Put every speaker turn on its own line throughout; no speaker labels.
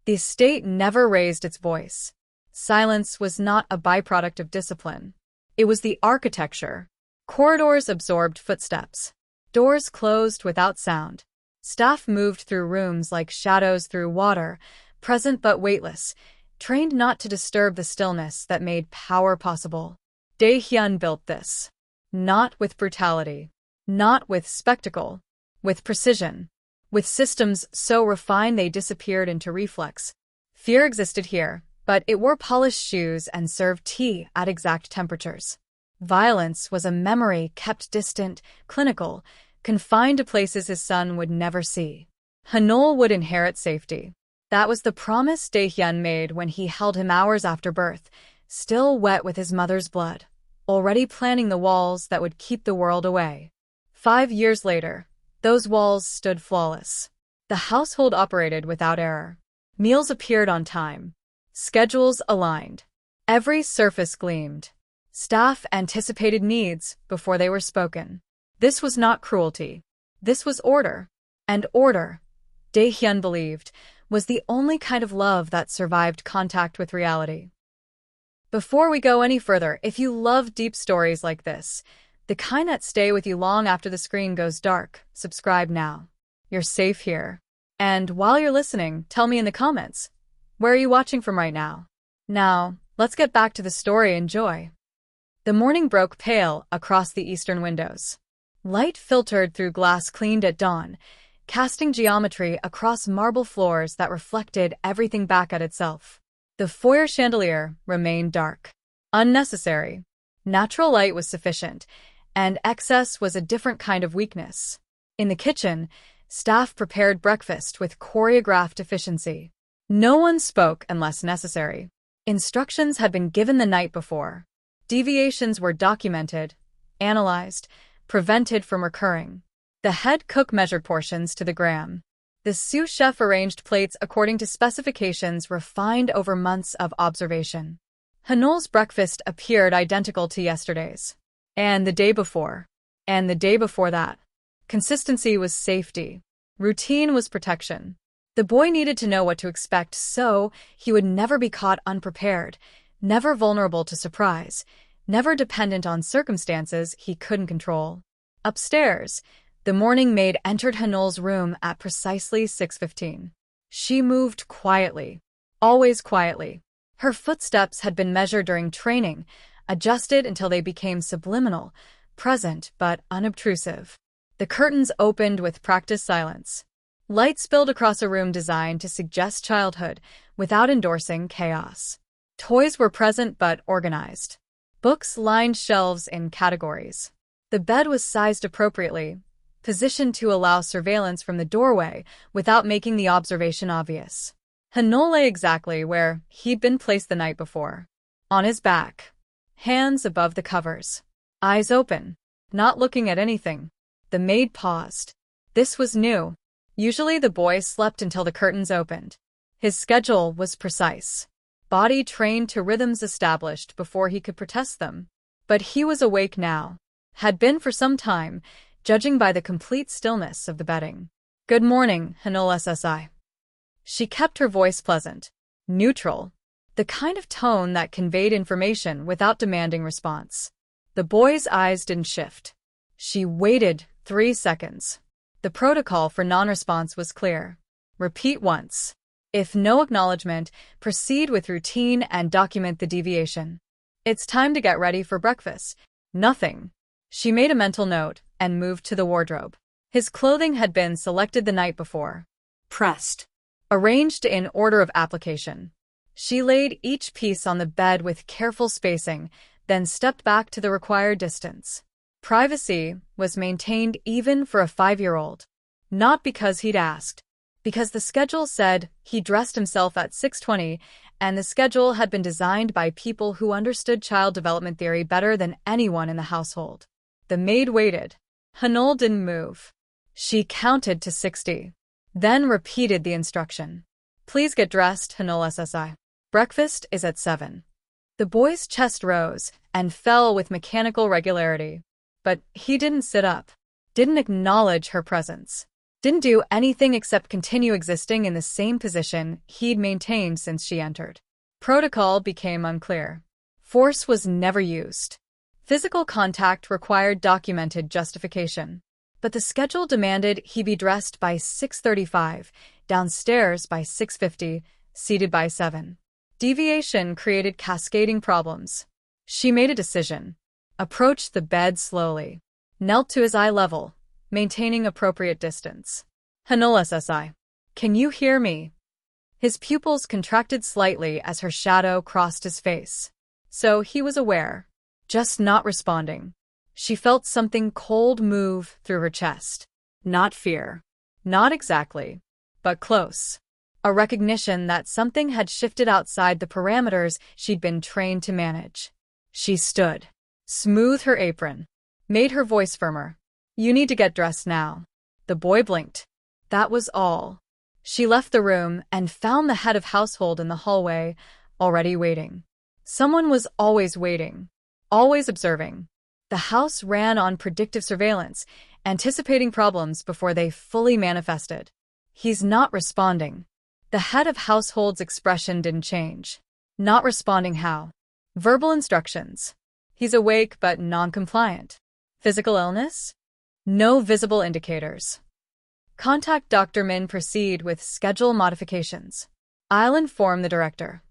The estate never raised its voice. Silence was not a byproduct of discipline. It was the architecture. Corridors absorbed footsteps. Doors closed without sound. Staff moved through rooms like shadows through water, present but weightless, trained not to disturb the stillness that made power possible. Daehyun built this. Not with brutality. Not with spectacle. With precision. With systems so refined they disappeared into reflex. Fear existed here, but it wore polished shoes and served tea at exact temperatures. Violence was a memory kept distant, clinical, confined to places his son would never see. Hanul would inherit safety. That was the promise Daehyun made when he held him hours after birth, still wet with his mother's blood, already planning the walls that would keep the world away. 5 years later, those walls stood flawless. The household operated without error. Meals appeared on time. Schedules aligned. Every surface gleamed. Staff anticipated needs before they were spoken. This was not cruelty. This was order. And order, Daehyun believed, was the only kind of love that survived contact with reality. Before we go any further, if you love deep stories like this, the kind that stay with you long after the screen goes dark, subscribe now. You're safe here. And while you're listening, tell me in the comments, where are you watching from right now? Now, let's get back to the story and joy. The morning broke pale across the eastern windows. Light filtered through glass cleaned at dawn, casting geometry across marble floors that reflected everything back at itself. The foyer chandelier remained dark. Unnecessary. Natural light was sufficient, and excess was a different kind of weakness. In the kitchen, staff prepared breakfast with choreographed efficiency. No one spoke unless necessary. Instructions had been given the night before. Deviations were documented, analyzed, prevented from recurring. The head cook measured portions to the gram. The sous chef arranged plates according to specifications refined over months of observation. Hanul's breakfast appeared identical to yesterday's. And the day before. And the day before that. Consistency was safety. Routine was protection. The boy needed to know what to expect so he would never be caught unprepared, never vulnerable to surprise, never dependent on circumstances he couldn't control. Upstairs, the morning maid entered Hanul's room at precisely 6:15. She moved quietly, always quietly. Her footsteps had been measured during training, adjusted until they became subliminal, present but unobtrusive. The curtains opened with practiced silence. Light spilled across a room designed to suggest childhood, without endorsing chaos. Toys were present but organized. Books lined shelves in categories. The bed was sized appropriately, positioned to allow surveillance from the doorway without making the observation obvious. Hanul lay exactly where he'd been placed the night before. On his back. Hands above the covers. Eyes open. Not looking at anything. The maid paused. This was new. Usually the boy slept until the curtains opened. His schedule was precise. Body trained to rhythms established before he could protest them. But he was awake now. Had been for some time, judging by the complete stillness of the bedding. Good morning, Hanul SSI. She kept her voice pleasant, neutral, the kind of tone that conveyed information without demanding response. The boy's eyes didn't shift. She waited 3 seconds. The protocol for non-response was clear. Repeat once. If no acknowledgement, proceed with routine and document the deviation. It's time to get ready for breakfast. Nothing. She made a mental note and moved to the wardrobe. His clothing had been selected the night before. Pressed. Arranged in order of application. She laid each piece on the bed with careful spacing, then stepped back to the required distance. Privacy was maintained even for a 5-year-old. Not because he'd asked. Because the schedule said he dressed himself at 6:20, and the schedule had been designed by people who understood child development theory better than anyone in the household. The maid waited. Hanul didn't move. She counted to 60. Then repeated the instruction. Please get dressed, Hanul SSI. Breakfast is at 7. The boy's chest rose and fell with mechanical regularity. But he didn't sit up. Didn't acknowledge her presence. Didn't do anything except continue existing in the same position he'd maintained since she entered. Protocol became unclear. Force was never used. Physical contact required documented justification. But the schedule demanded he be dressed by 6:35, downstairs by 6:50, seated by 7. Deviation created cascading problems. She made a decision. Approached the bed slowly. Knelt to his eye level, maintaining appropriate distance. Hanul SSI. Can you hear me? His pupils contracted slightly as her shadow crossed his face. So he was aware, just not responding. She felt something cold move through her chest. Not fear. Not exactly. But close. A recognition that something had shifted outside the parameters she'd been trained to manage. She stood. Smoothed her apron. Made her voice firmer. You need to get dressed now. The boy blinked. That was all. She left the room and found the head of household in the hallway, already waiting. Someone was always waiting. Always observing. The house ran on predictive surveillance, anticipating problems before they fully manifested. He's not responding. The head of household's expression didn't change. Not responding how? Verbal instructions. He's awake but non-compliant. Physical illness? No visible indicators. Contact Dr. Min. Proceed with schedule modifications. I'll inform the director.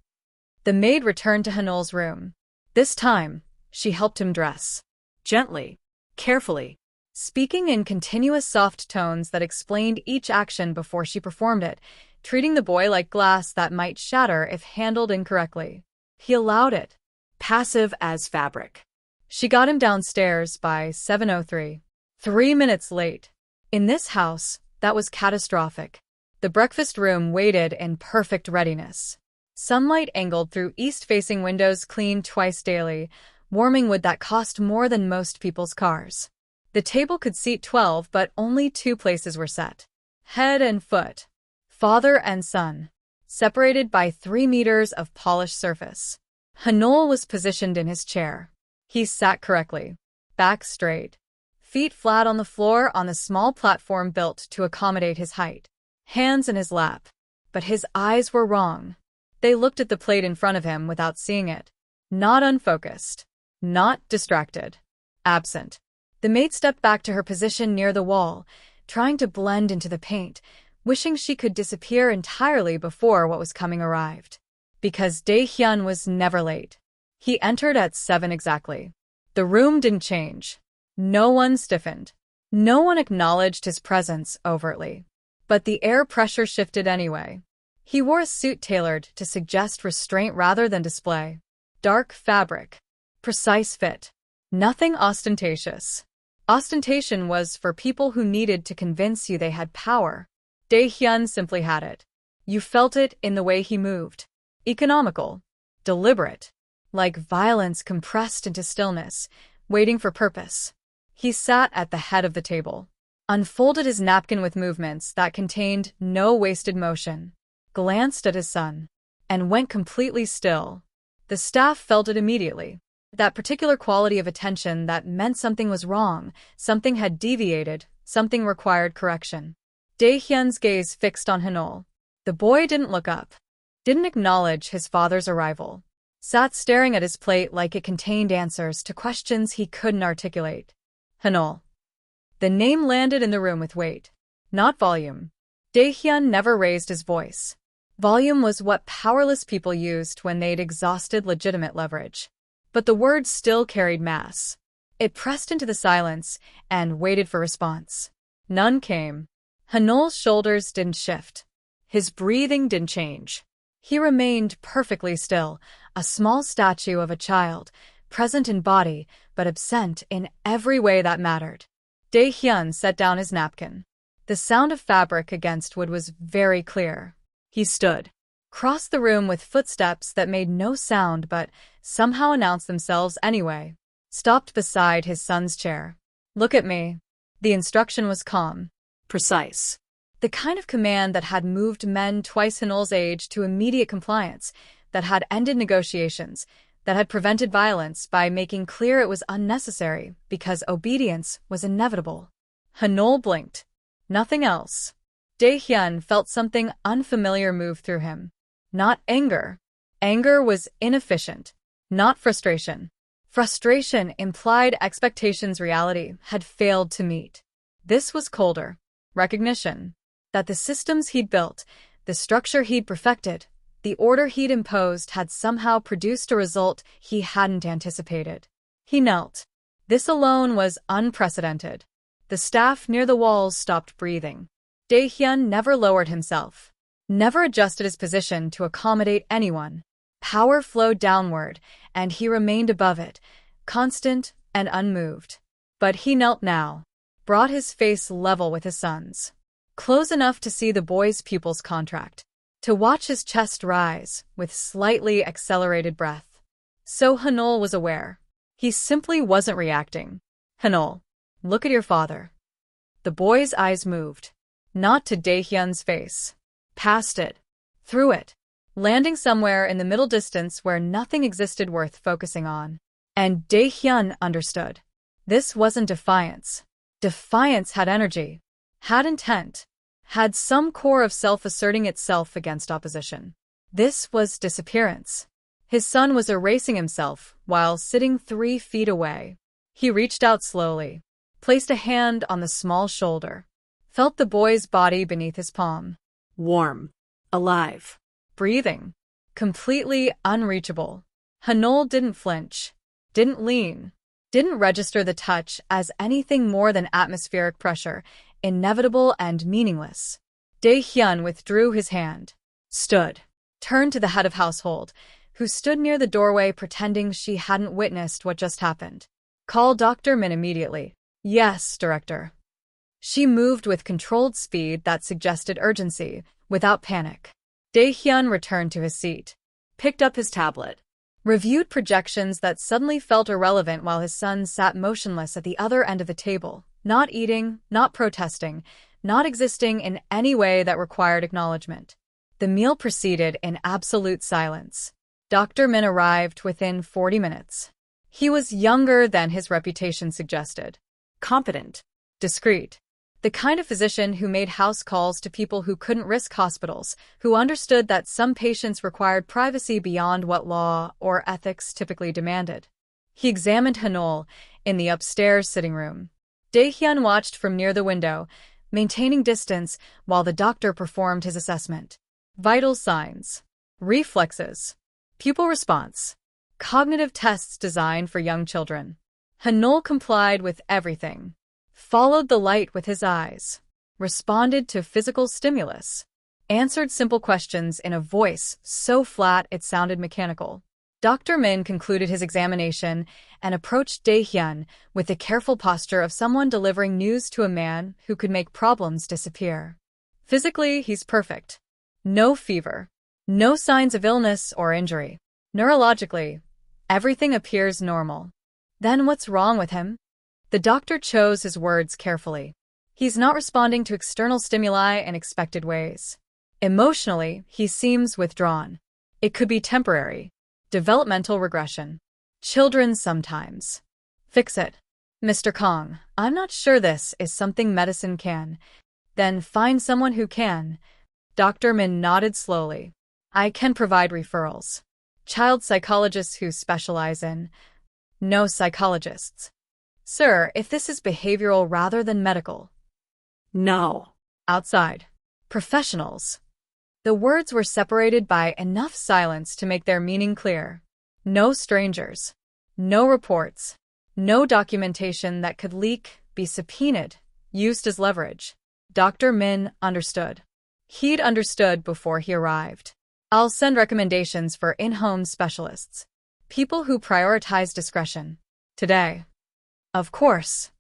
The maid returned to Hanul's room. This time, she helped him dress. Gently, carefully, speaking in continuous soft tones that explained each action before she performed it, treating the boy like glass that might shatter if handled incorrectly. He allowed it, passive as fabric. She got him downstairs by 7:03. 3 minutes late. In this house, that was catastrophic. The breakfast room waited in perfect readiness. Sunlight angled through east-facing windows cleaned twice daily, warming wood that cost more than most people's cars. The table could seat 12, but only 2 places were set. Head and foot. Father and son. Separated by 3 meters of polished surface. Hanul was positioned in his chair. He sat correctly. Back straight. Feet flat on the floor on the small platform built to accommodate his height. Hands in his lap. But his eyes were wrong. They looked at the plate in front of him without seeing it. Not unfocused. Not distracted. Absent. The maid stepped back to her position near the wall, trying to blend into the paint, wishing she could disappear entirely before what was coming arrived. Because Daehyun was never late. He entered at 7 exactly. The room didn't change. No one stiffened. No one acknowledged his presence overtly. But the air pressure shifted anyway. He wore a suit tailored to suggest restraint rather than display. Dark fabric. Precise fit. Nothing ostentatious. Ostentation was for people who needed to convince you they had power. Daehyun simply had it. You felt it in the way he moved. Economical. Deliberate. Like violence compressed into stillness, waiting for purpose. He sat at the head of the table. Unfolded his napkin with movements that contained no wasted motion. Glanced at his son. And went completely still. The staff felt it immediately. That particular quality of attention that meant something was wrong, something had deviated, something required correction. Daehyun's gaze fixed on Hanul. The boy didn't look up. Didn't acknowledge his father's arrival. Sat staring at his plate like it contained answers to questions he couldn't articulate. Hanul. The name landed in the room with weight. Not volume. Daehyun never raised his voice. Volume was what powerless people used when they'd exhausted legitimate leverage. But the words still carried mass. It pressed into the silence and waited for response. None came. Hanul's shoulders didn't shift. His breathing didn't change. He remained perfectly still, a small statue of a child, present in body but absent in every way that mattered. Daehyun set down his napkin. The sound of fabric against wood was very clear. He stood. Crossed the room with footsteps that made no sound but somehow announced themselves anyway. Stopped beside his son's chair. Look at me. The instruction was calm. Precise. The kind of command that had moved men twice Hanul's age to immediate compliance, that had ended negotiations, that had prevented violence by making clear it was unnecessary because obedience was inevitable. Hanul blinked. Nothing else. Daehyun felt something unfamiliar move through him. Not anger. Anger was inefficient. Not frustration. Frustration implied expectations reality had failed to meet. This was colder. Recognition. That the systems he'd built, the structure he'd perfected, the order he'd imposed had somehow produced a result he hadn't anticipated. He knelt. This alone was unprecedented. The staff near the walls stopped breathing. Daehyun never lowered himself, never adjusted his position to accommodate anyone. Power flowed downward, and he remained above it, constant and unmoved. But he knelt now, brought his face level with his son's, close enough to see the boy's pupils contract, to watch his chest rise with slightly accelerated breath. So Hanul was aware. He simply wasn't reacting. Hanul, look at your father. The boy's eyes moved, not to Daehyun's face, past it, through it, landing somewhere in the middle distance where nothing existed worth focusing on. And Daehyun understood. This wasn't defiance. Defiance had energy, had intent, had some core of self asserting itself against opposition. This was disappearance. His son was erasing himself while sitting 3 feet away. He reached out slowly, placed a hand on the small shoulder, felt the boy's body beneath his palm. Warm, alive, breathing, completely unreachable. Hanul didn't flinch, didn't lean, didn't register the touch as anything more than atmospheric pressure, inevitable and meaningless. Daehyun withdrew his hand, stood, turned to the head of household, who stood near the doorway pretending she hadn't witnessed what just happened. Call Dr. Min immediately. Yes, Director. She moved with controlled speed that suggested urgency, without panic. Daehyun returned to his seat, picked up his tablet, reviewed projections that suddenly felt irrelevant while his son sat motionless at the other end of the table, not eating, not protesting, not existing in any way that required acknowledgement. The meal proceeded in absolute silence. Dr. Min arrived within 40 minutes. He was younger than his reputation suggested. Competent, discreet, the kind of physician who made house calls to people who couldn't risk hospitals, who understood that some patients required privacy beyond what law or ethics typically demanded. He examined Hanul in the upstairs sitting room. Daehyun watched from near the window, maintaining distance while the doctor performed his assessment. Vital signs, reflexes, pupil response, cognitive tests designed for young children. Hanul complied with everything, followed the light with his eyes, responded to physical stimulus, answered simple questions in a voice so flat it sounded mechanical. Dr. Min concluded his examination and approached Daehyun with the careful posture of someone delivering news to a man who could make problems disappear. Physically, he's perfect. No fever, no signs of illness or injury. Neurologically, everything appears normal. Then what's wrong with him? The doctor chose his words carefully. He's not responding to external stimuli in expected ways. Emotionally, he seems withdrawn. It could be temporary. Developmental regression. Children sometimes. Fix it. Mr. Kong, I'm not sure this is something medicine can. Then find someone who can. Dr. Min nodded slowly. I can provide referrals. Child psychologists who specialize in. No psychologists. Sir, if this is behavioral rather than medical. No. Outside. Professionals. The words were separated by enough silence to make their meaning clear. No strangers. No reports. No documentation that could leak, be subpoenaed, used as leverage. Dr. Min understood. He'd understood before he arrived. I'll send recommendations for in-home specialists. People who prioritize discretion. Today. Of course.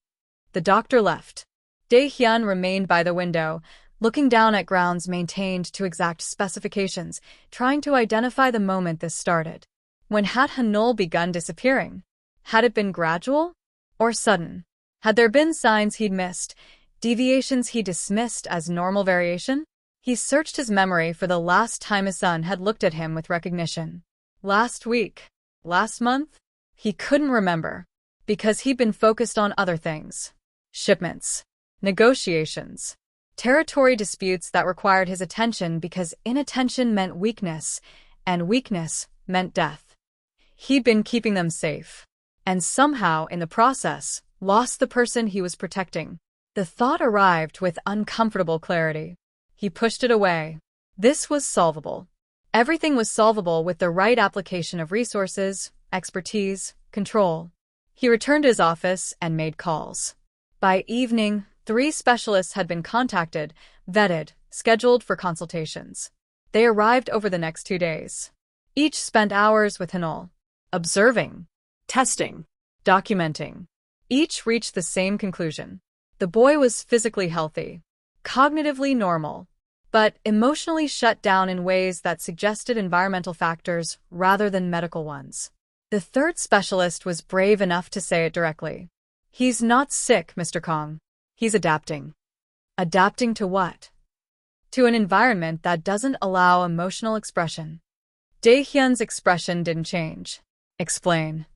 The doctor left. Daehyun remained by the window, looking down at grounds maintained to exact specifications, trying to identify the moment this started. When had Hanul begun disappearing? Had it been gradual? Or sudden? Had there been signs he'd missed, deviations he dismissed as normal variation? He searched his memory for the last time his son had looked at him with recognition. Last week? Last month? He couldn't remember, because he'd been focused on other things. Shipments. Negotiations. Territory disputes that required his attention because inattention meant weakness, and weakness meant death. He'd been keeping them safe, and somehow, in the process, lost the person he was protecting. The thought arrived with uncomfortable clarity. He pushed it away. This was solvable. Everything was solvable with the right application of resources, expertise, control. He returned to his office and made calls. By evening, 3 specialists had been contacted, vetted, scheduled for consultations. They arrived over the next 2 days. Each spent hours with Hanul, observing, testing, documenting. Each reached the same conclusion. The boy was physically healthy, cognitively normal, but emotionally shut down in ways that suggested environmental factors rather than medical ones. The 3rd specialist was brave enough to say it directly. "He's not sick, Mr. Kong. He's adapting." Adapting to what? To an environment that doesn't allow emotional expression. Daehyun's expression didn't change. Explain.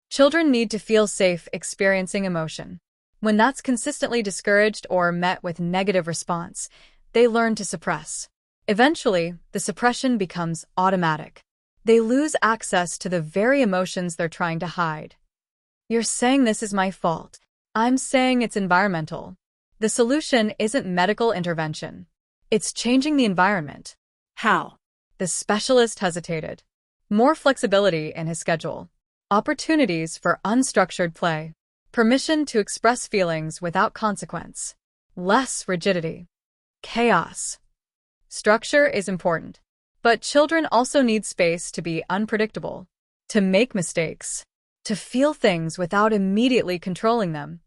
Children need to feel safe experiencing emotion. When that's consistently discouraged or met with negative response, they learn to suppress. Eventually, the suppression becomes automatic. They lose access to the very emotions they're trying to hide. "You're saying this is my fault. I'm saying it's environmental." The solution isn't medical intervention. It's changing the environment. How? The specialist hesitated. More flexibility in his schedule. Opportunities for unstructured play. Permission to express feelings without consequence. Less rigidity. Chaos. Structure is important, but children also need space to be unpredictable, to make mistakes, to feel things without immediately controlling them.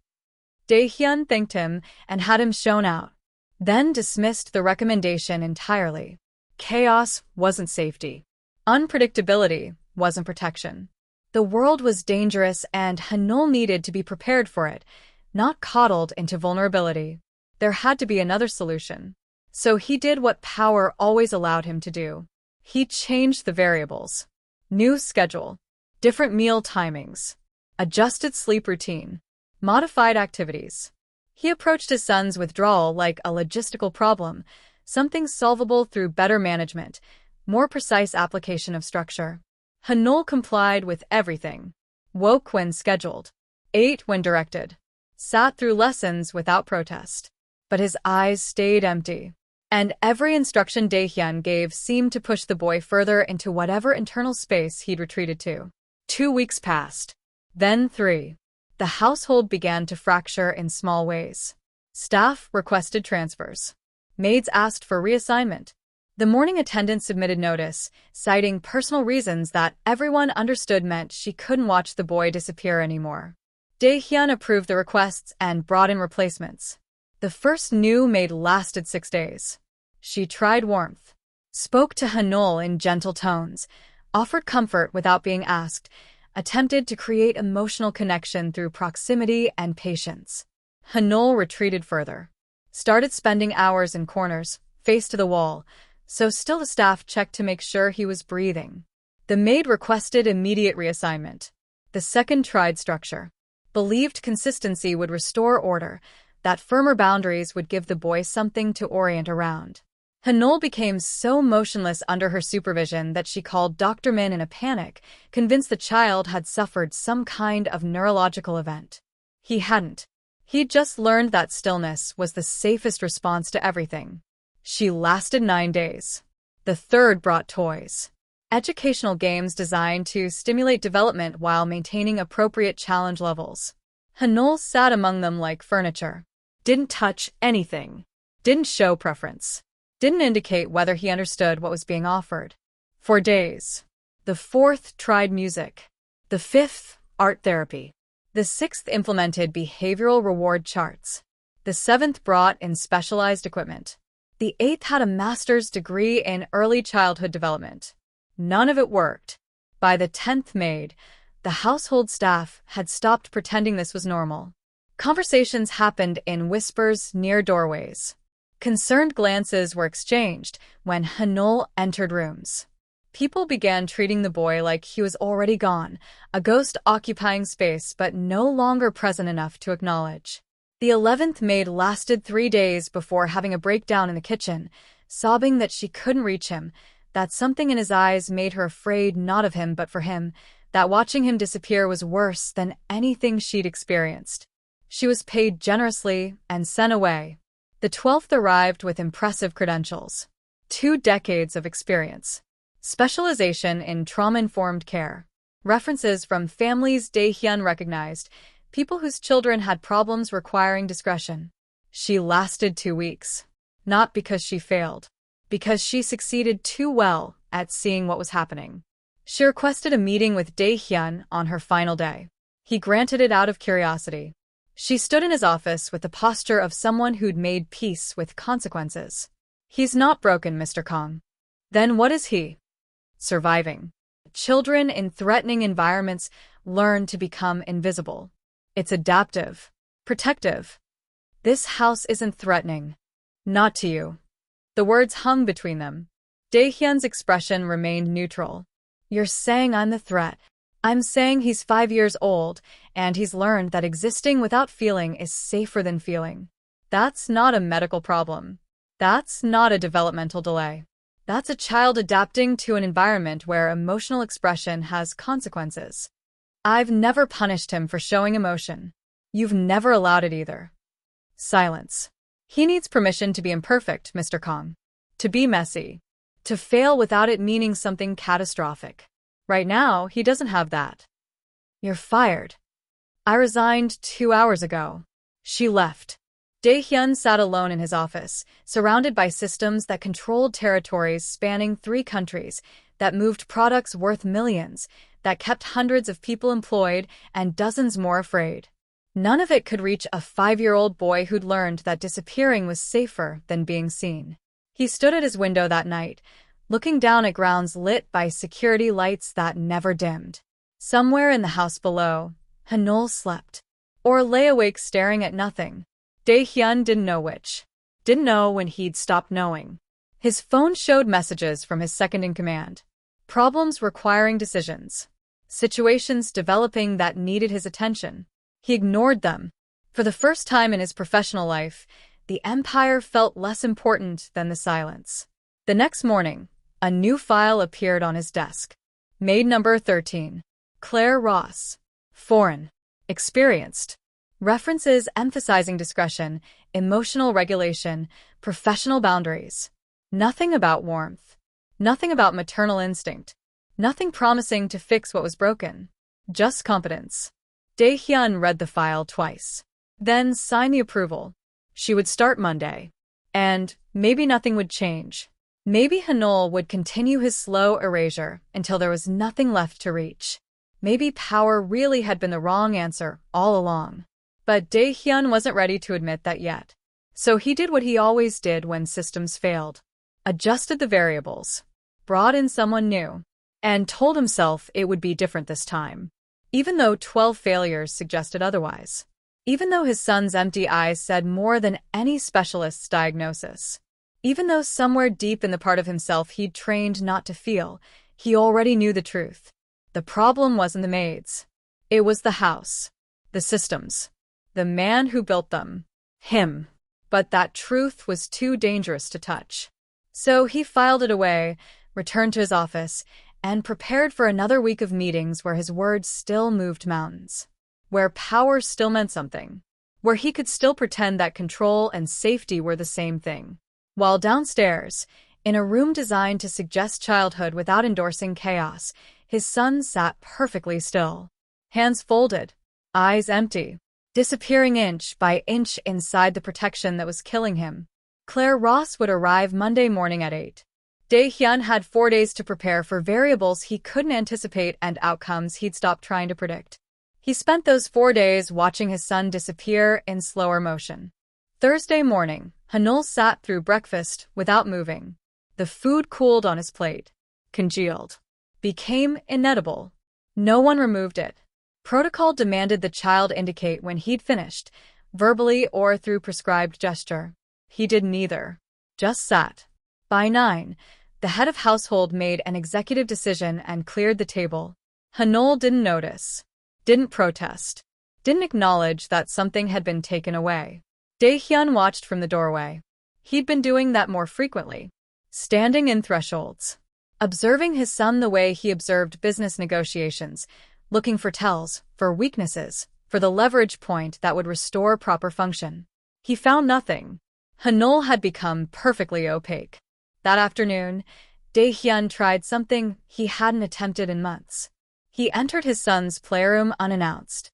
Daehyun thanked him and had him shown out, then dismissed the recommendation entirely. Chaos wasn't safety. Unpredictability wasn't protection. The world was dangerous and Hanul needed to be prepared for it, not coddled into vulnerability. There had to be another solution. So he did what power always allowed him to do. He changed the variables. New schedule. Different meal timings. Adjusted sleep routine. Modified activities. He approached his son's withdrawal like a logistical problem, something solvable through better management, more precise application of structure. Hanul complied with everything. Woke when scheduled. Ate when directed. Sat through lessons without protest. But his eyes stayed empty. And every instruction Daehyun gave seemed to push the boy further into whatever internal space he'd retreated to. 2 weeks passed. Then 3. The household began to fracture in small ways. Staff requested transfers. Maids asked for reassignment. The morning attendant submitted notice, citing personal reasons that everyone understood meant she couldn't watch the boy disappear anymore. Daehyun approved the requests and brought in replacements. The first new maid lasted 6 days. She tried warmth, spoke to Hanul in gentle tones, offered comfort without being asked, attempted to create emotional connection through proximity and patience. Hanul retreated further, started spending hours in corners, face to the wall, so still the staff checked to make sure he was breathing. The maid requested immediate reassignment. The second tried structure. Believed consistency would restore order, that firmer boundaries would give the boy something to orient around. Hanul became so motionless under her supervision that she called Dr. Min in a panic, convinced the child had suffered some kind of neurological event. He hadn't. He'd just learned that stillness was the safest response to everything. She lasted 9 days. The third brought toys. Educational games designed to stimulate development while maintaining appropriate challenge levels. Hanul sat among them like furniture. Didn't touch anything. Didn't show preference. Didn't indicate whether he understood what was being offered. For days. The 4th tried music. The 5th, art therapy. The 6th implemented behavioral reward charts. The 7th brought in specialized equipment. The 8th had a master's degree in early childhood development. None of it worked. By the 10th maid, the household staff had stopped pretending this was normal. Conversations happened in whispers near doorways. Concerned glances were exchanged when Hanul entered rooms. People began treating the boy like he was already gone, a ghost occupying space but no longer present enough to acknowledge. The 11th maid lasted 3 days before having a breakdown in the kitchen, sobbing that she couldn't reach him, that something in his eyes made her afraid not of him but for him, that watching him disappear was worse than anything she'd experienced. She was paid generously and sent away. The 12th arrived with impressive credentials. 2 decades of experience. Specialization in trauma-informed care. References from families Daehyun recognized, people whose children had problems requiring discretion. She lasted 2 weeks. Not because she failed. Because she succeeded too well at seeing what was happening. She requested a meeting with Daehyun on her final day. He granted it out of curiosity. She stood in his office with the posture of someone who'd made peace with consequences. He's not broken, Mr. Kong. Then what is he? Surviving. Children in threatening environments learn to become invisible. It's adaptive. Protective. This house isn't threatening. Not to you. The words hung between them. Daehyun's expression remained neutral. You're saying I'm the threat. I'm saying he's 5 years old, and he's learned that existing without feeling is safer than feeling. That's not a medical problem. That's not a developmental delay. That's a child adapting to an environment where emotional expression has consequences. I've never punished him for showing emotion. You've never allowed it either. Silence. He needs permission to be imperfect, Mr. Kong. To be messy. To fail without it meaning something catastrophic. Right now, he doesn't have that. You're fired. I resigned 2 hours ago. She left. Daehyun sat alone in his office, surrounded by systems that controlled territories spanning 3 countries, that moved products worth millions, that kept hundreds of people employed and dozens more afraid. None of it could reach a 5-year-old boy who'd learned that disappearing was safer than being seen. He stood at his window that night, looking down at grounds lit by security lights that never dimmed. Somewhere in the house below, Hanul slept, or lay awake staring at nothing. Daehyun didn't know which. Didn't know when he'd stopped knowing. His phone showed messages from his second-in-command. Problems requiring decisions. Situations developing that needed his attention. He ignored them. For the first time in his professional life, the empire felt less important than the silence. The next morning, a new file appeared on his desk. Maid number 13. Clare Ross. Foreign. Experienced. References emphasizing discretion, emotional regulation, professional boundaries. Nothing about warmth. Nothing about maternal instinct. Nothing promising to fix what was broken. Just competence. Daehyun read the file twice. Then signed the approval. She would start Monday. And maybe nothing would change. Maybe Hanul would continue his slow erasure until there was nothing left to reach. Maybe power really had been the wrong answer all along. But Daehyun wasn't ready to admit that yet. So he did what he always did when systems failed. Adjusted the variables. Brought in someone new. And told himself it would be different this time. Even though 12 failures suggested otherwise. Even though his son's empty eyes said more than any specialist's diagnosis. Even though somewhere deep in the part of himself he'd trained not to feel, he already knew the truth. The problem wasn't the maids. It was the house. The systems. The man who built them. Him. But that truth was too dangerous to touch. So he filed it away, returned to his office, and prepared for another week of meetings where his words still moved mountains. Where power still meant something. Where he could still pretend that control and safety were the same thing. While downstairs, in a room designed to suggest childhood without endorsing chaos, his son sat perfectly still. Hands folded, eyes empty, disappearing inch by inch inside the protection that was killing him. Clare Ross would arrive Monday morning at 8. Daehyun had 4 days to prepare for variables he couldn't anticipate and outcomes he'd stopped trying to predict. He spent those 4 days watching his son disappear in slower motion. Thursday morning, Hanul sat through breakfast without moving. The food cooled on his plate. Congealed. Became inedible. No one removed it. Protocol demanded the child indicate when he'd finished, verbally or through prescribed gesture. He did neither. Just sat. By 9, the head of household made an executive decision and cleared the table. Hanul didn't notice. Didn't protest. didn't acknowledge that something had been taken away. Daehyun watched from the doorway. He'd been doing that more frequently, standing in thresholds, observing his son the way he observed business negotiations, looking for tells, for weaknesses, for the leverage point that would restore proper function. He found nothing. Hanul had become perfectly opaque. That afternoon, Daehyun tried something he hadn't attempted in months. He entered his son's playroom unannounced.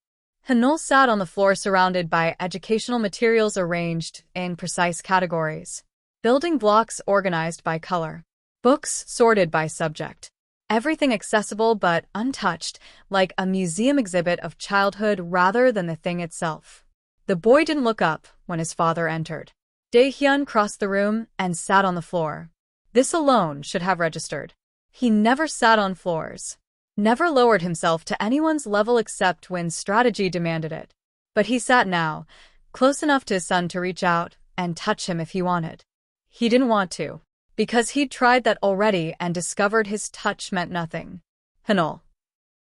Hanul sat on the floor surrounded by educational materials arranged in precise categories, building blocks organized by color, books sorted by subject, everything accessible but untouched, like a museum exhibit of childhood rather than the thing itself. The boy didn't look up when his father entered. Daehyun crossed the room and sat on the floor. This alone should have registered. He never sat on floors, never lowered himself to anyone's level except when strategy demanded it. But he sat now, close enough to his son to reach out and touch him if he wanted. He didn't want to, because he'd tried that already and discovered his touch meant nothing. Hanul.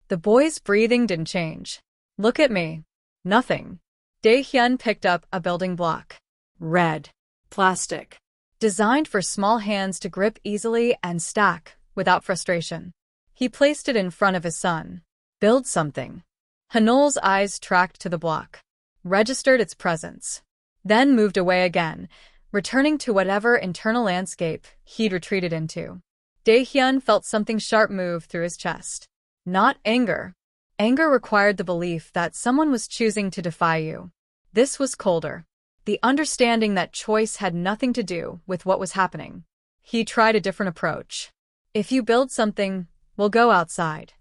The boy's breathing didn't change. Look at me. Nothing. Daehyun picked up a building block. Red. Plastic. Designed for small hands to grip easily and stack without frustration. He placed it in front of his son. Build something. Hanul's eyes tracked to the block, registered its presence, then moved away again, returning to whatever internal landscape he'd retreated into. Daehyun felt something sharp move through his chest. Not anger. Anger required the belief that someone was choosing to defy you. This was colder. The understanding that choice had nothing to do with what was happening. He tried a different approach. If you build something, we'll go outside.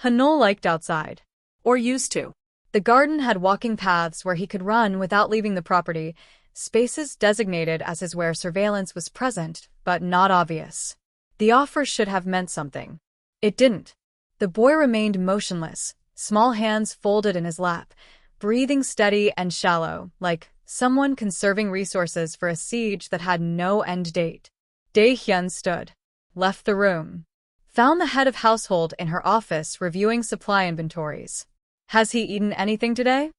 Hanul liked outside. Or used to. The garden had walking paths where he could run without leaving the property, spaces designated as his where surveillance was present, but not obvious. The offer should have meant something. It didn't. The boy remained motionless, small hands folded in his lap, breathing steady and shallow, like someone conserving resources for a siege that had no end date. Daehyun stood, left the room, found the head of household in her office reviewing supply inventories. Has he eaten anything today?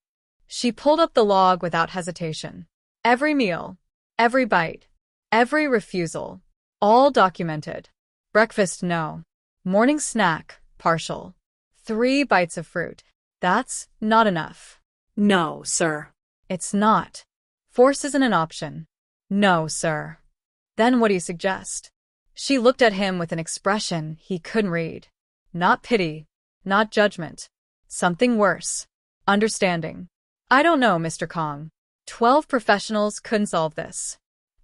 She pulled up the log without hesitation. Every meal, every bite, every refusal, all documented. Breakfast, no. Morning snack, partial. 3 bites of fruit. That's not enough.
No, sir.
It's not. Force isn't an option. No, sir. Then what do you suggest? She looked at him with an expression he couldn't read. Not pity, not judgment. Something worse. Understanding. I don't know, Mr. Kong. 12 professionals couldn't solve this.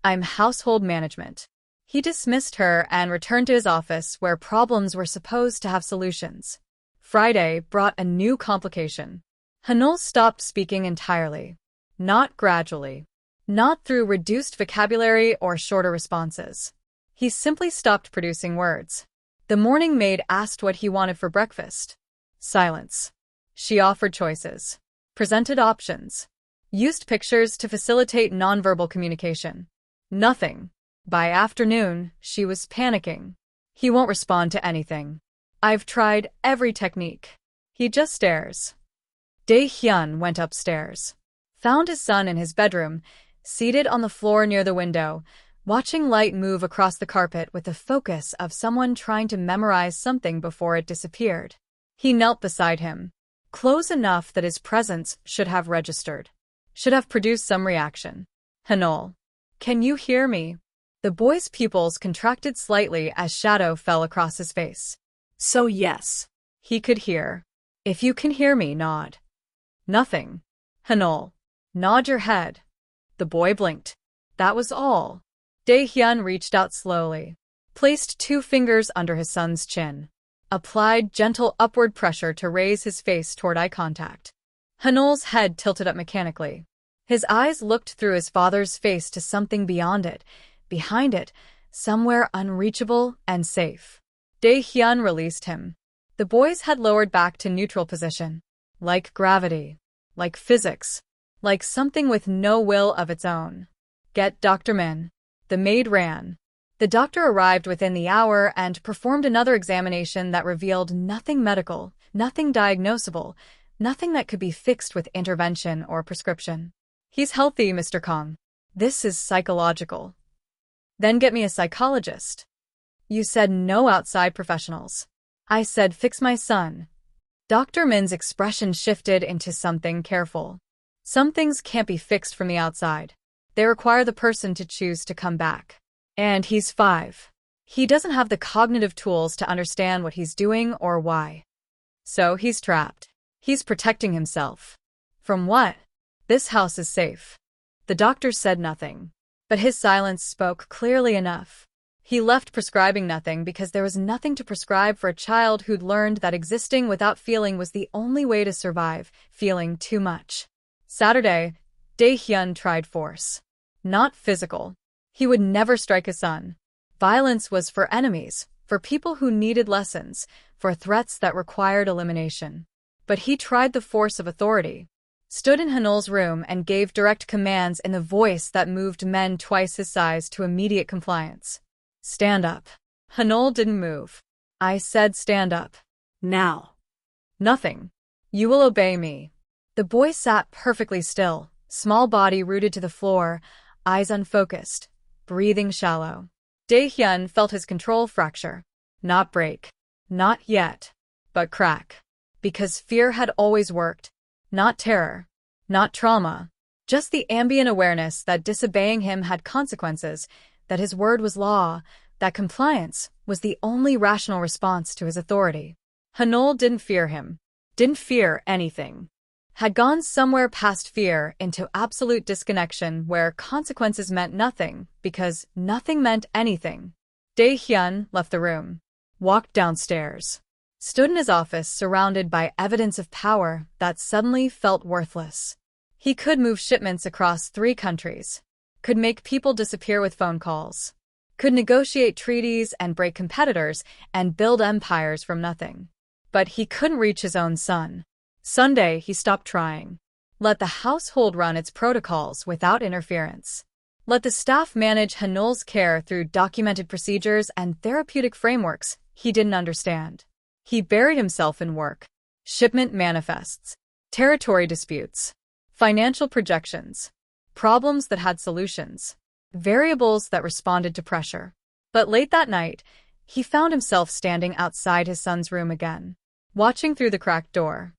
I'm household management. He dismissed her and returned to his office where problems were supposed to have solutions. Friday brought a new complication. Hanul stopped speaking entirely. Not gradually. Not through reduced vocabulary or shorter responses. He simply stopped producing words. The morning maid asked what he wanted for breakfast. Silence. She offered choices. Presented options. Used pictures to facilitate nonverbal communication. Nothing. By afternoon, she was panicking. He won't respond to anything. I've tried every technique. He just stares. Daehyun went upstairs. Found his son in his bedroom, seated on the floor near the window, watching light move across the carpet with the focus of someone trying to memorize something before it disappeared. He knelt beside him, close enough that his presence should have registered, should have produced some reaction. Hanul. Can you hear me? The boy's pupils contracted slightly as shadow fell across his face.
So yes.
He could hear. If you can hear me, nod. Nothing. Hanul. Nod your head. The boy blinked. That was all. Daehyun reached out slowly, placed 2 fingers under his son's chin, applied gentle upward pressure to raise his face toward eye contact. Hanul's head tilted up mechanically. His eyes looked through his father's face to something beyond it, behind it, somewhere unreachable and safe. Daehyun released him. The boy's head lowered back to neutral position. Like gravity. Like physics. Like something with no will of its own. Get Dr. Min. The maid ran. The doctor arrived within the hour and performed another examination that revealed nothing medical, nothing diagnosable, Nothing that could be fixed with intervention or prescription. He's healthy, Mr. Kong. This is psychological. Then get me a psychologist. You said no outside professionals. I said fix my son. Dr. Min's expression shifted into something careful. Some things can't be fixed from the outside. They require the person to choose to come back. And he's 5. He doesn't have the cognitive tools to understand what he's doing or why. So he's trapped. He's protecting himself. From what? This house is safe. The doctor said nothing. But his silence spoke clearly enough. He left prescribing nothing because there was nothing to prescribe for a child who'd learned that existing without feeling was the only way to survive, feeling too much. Saturday, Daehyun tried force. Not physical. He would never strike his son. Violence was for enemies, for people who needed lessons, for threats that required elimination. But he tried the force of authority. Stood in Hanul's room and gave direct commands in the voice that moved men twice his size to immediate compliance. Stand up. Hanul didn't move. I said stand up.
Now.
Nothing. You will obey me. The boy sat perfectly still, small body rooted to the floor, eyes unfocused, breathing shallow. Daehyun felt his control fracture. Not break. Not yet. But crack. Because fear had always worked. Not terror. Not trauma. Just the ambient awareness that disobeying him had consequences, that his word was law, that compliance was the only rational response to his authority. Hanul didn't fear him. Didn't fear anything. Had gone somewhere past fear into absolute disconnection where consequences meant nothing because nothing meant anything. Daehyun left the room. Walked downstairs. Stood in his office surrounded by evidence of power that suddenly felt worthless. He could move shipments across 3 countries. Could make people disappear with phone calls. Could negotiate treaties and break competitors and build empires from nothing. But he couldn't reach his own son. Sunday, he stopped trying. Let the household run its protocols without interference. Let the staff manage Hanul's care through documented procedures and therapeutic frameworks he didn't understand. He buried himself in work. Shipment manifests. Territory disputes. Financial projections. Problems that had solutions. Variables that responded to pressure. But late that night, he found himself standing outside his son's room again, watching through the cracked door.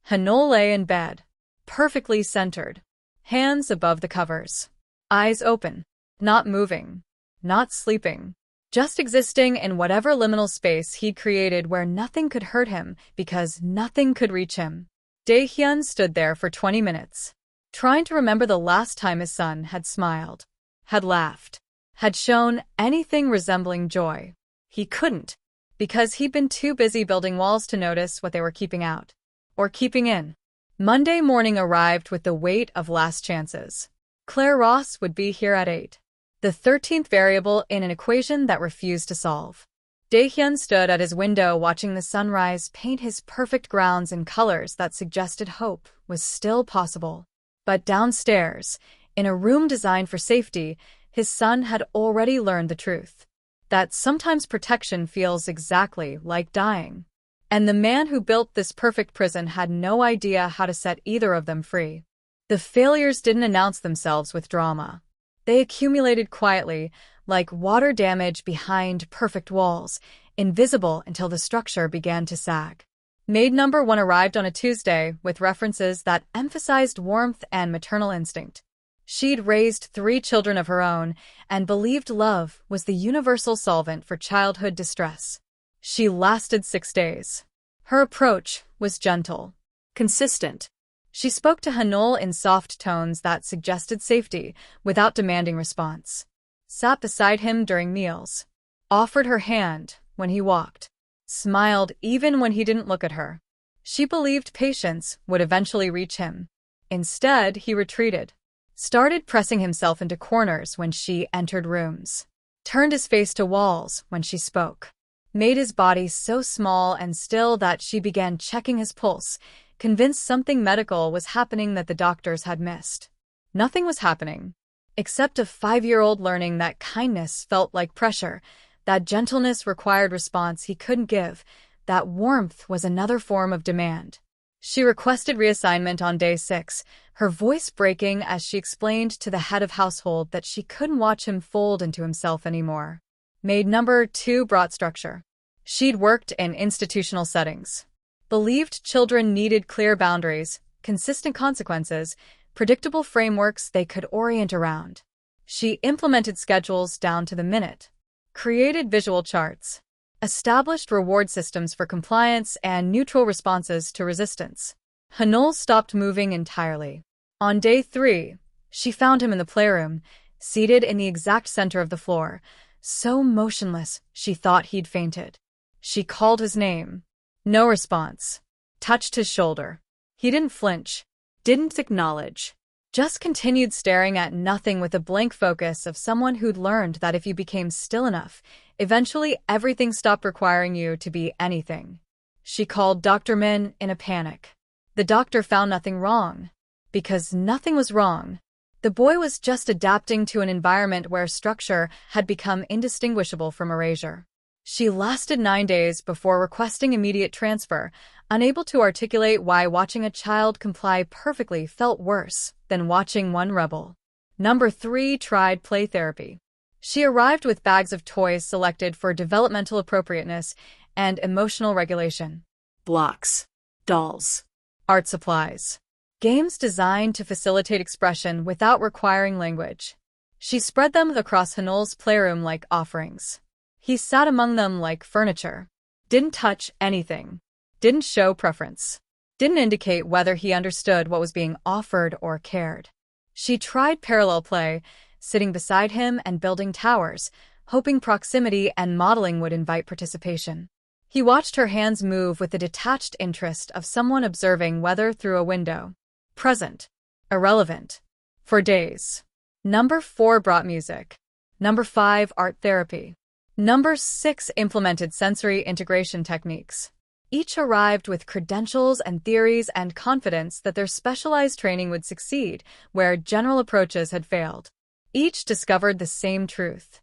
Hanul lay in bed, perfectly centered, hands above the covers, eyes open, not moving, not sleeping, just existing in whatever liminal space he'd created where nothing could hurt him because nothing could reach him. Daehyun stood there for 20 minutes, trying to remember the last time his son had smiled, had laughed, had shown anything resembling joy. He couldn't, because he'd been too busy building walls to notice what they were keeping out. Or keeping in. Monday morning arrived with the weight of last chances. Clare Ross would be here at 8. The 13th variable in an equation that refused to solve. Daehyun stood at his window watching the sunrise paint his perfect grounds in colors that suggested hope was still possible. But downstairs, in a room designed for safety, his son had already learned the truth. That sometimes protection feels exactly like dying. And the man who built this perfect prison had no idea how to set either of them free. The failures didn't announce themselves with drama. They accumulated quietly, like water damage behind perfect walls, invisible until the structure began to sag. Maid number 1 arrived on a Tuesday with references that emphasized warmth and maternal instinct. She'd raised 3 children of her own and believed love was the universal solvent for childhood distress. She lasted 6 days. Her approach was gentle, consistent. She spoke to Hanul in soft tones that suggested safety without demanding response. Sat beside him during meals. Offered her hand when he walked. Smiled even when he didn't look at her. She believed patience would eventually reach him. Instead, he retreated. Started pressing himself into corners when she entered rooms. Turned his face to walls when she spoke. Made his body so small and still that she began checking his pulse, convinced something medical was happening that the doctors had missed. Nothing was happening, except a 5-year-old learning that kindness felt like pressure, that gentleness required response he couldn't give, that warmth was another form of demand. She requested reassignment on day 6, her voice breaking as she explained to the head of household that she couldn't watch him fold into himself anymore. Maid number 2 brought structure. She'd worked in institutional settings. Believed children needed clear boundaries, consistent consequences, predictable frameworks they could orient around. She implemented schedules down to the minute, created visual charts, established reward systems for compliance and neutral responses to resistance. Hanul stopped moving entirely. On day 3, she found him in the playroom, seated in the exact center of the floor, so motionless she thought he'd fainted. She called his name. No response. Touched his shoulder. He didn't flinch, didn't acknowledge, just continued staring at nothing with the blank focus of someone who'd learned that if you became still enough, eventually everything stopped requiring you to be anything. She called Dr. Min in a panic. The doctor found nothing wrong. Because nothing was wrong. The boy was just adapting to an environment where structure had become indistinguishable from erasure. She lasted 9 days before requesting immediate transfer, unable to articulate why watching a child comply perfectly felt worse than watching one rebel. Number 3 tried play therapy. She arrived with bags of toys selected for developmental appropriateness and emotional regulation.
Blocks. Dolls.
Art supplies. Games designed to facilitate expression without requiring language. She spread them across Hanul's playroom like offerings. He sat among them like furniture. Didn't touch anything. Didn't show preference. Didn't indicate whether he understood what was being offered or cared. She tried parallel play, sitting beside him and building towers, hoping proximity and modeling would invite participation. He watched her hands move with the detached interest of someone observing weather through a window. Present. Irrelevant. For days. Number 4 brought music. Number 5 art therapy. Number 6 implemented sensory integration techniques. Each arrived with credentials and theories and confidence that their specialized training would succeed where general approaches had failed. Each discovered the same truth.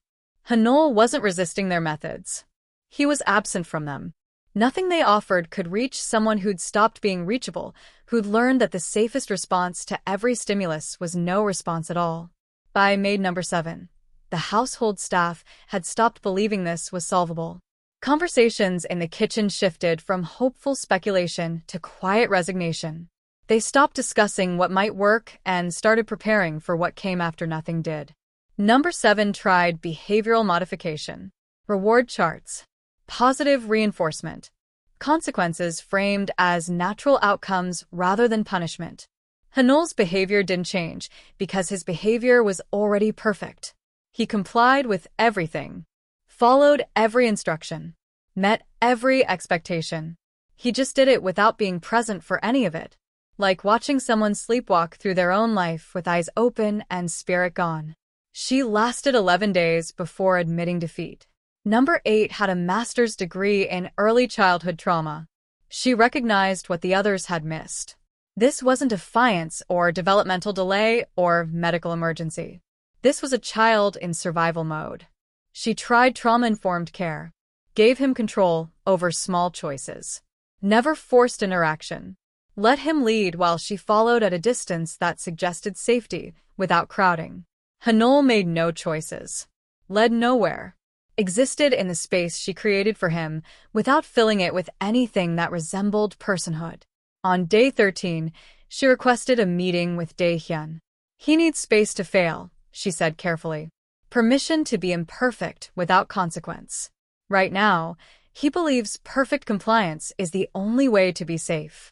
Hanul wasn't resisting their methods. He was absent from them. Nothing they offered could reach someone who'd stopped being reachable, who'd learned that the safest response to every stimulus was no response at all. By Maid number 7, the household staff had stopped believing this was solvable. Conversations in the kitchen shifted from hopeful speculation to quiet resignation. They stopped discussing what might work and started preparing for what came after nothing did. Number 7 tried behavioral modification. Reward charts. Positive reinforcement. Consequences framed as natural outcomes rather than punishment. Hanul's behavior didn't change because his behavior was already perfect. He complied with everything, followed every instruction, met every expectation. He just did it without being present for any of it, like watching someone sleepwalk through their own life with eyes open and spirit gone. She lasted 11 days before admitting defeat. Number 8 had a master's degree in early childhood trauma. She recognized what the others had missed. This wasn't defiance or developmental delay or medical emergency. This was a child in survival mode. She tried trauma-informed care, gave him control over small choices, never forced interaction, let him lead while she followed at a distance that suggested safety without crowding. Hanul made no choices, led nowhere, existed in the space she created for him without filling it with anything that resembled personhood. On day 13, she requested a meeting with Daehyun. He needs space to fail, she said carefully. Permission to be imperfect without consequence. Right now, he believes perfect compliance is the only way to be safe.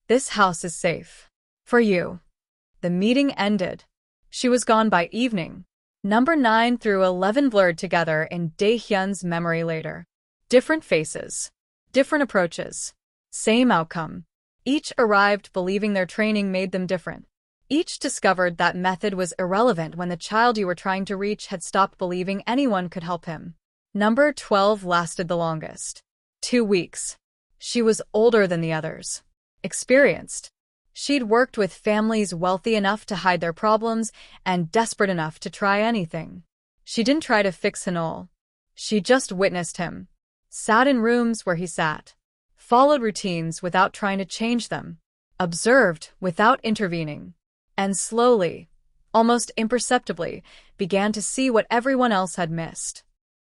This house is safe. For you. The meeting ended. She was gone by evening. Number 9 through 11 blurred together in Daehyun's memory later. Different faces. Different approaches. Same outcome. Each arrived believing their training made them different. Each discovered that method was irrelevant when the child you were trying to reach had stopped believing anyone could help him. Number 12 lasted the longest. 2 weeks. She was older than the others. Experienced. She'd worked with families wealthy enough to hide their problems and desperate enough to try anything. She didn't try to fix Hanul. She just witnessed him. Sat in rooms where he sat. Followed routines without trying to change them. observed without intervening, and slowly, almost imperceptibly, began to see what everyone else had missed.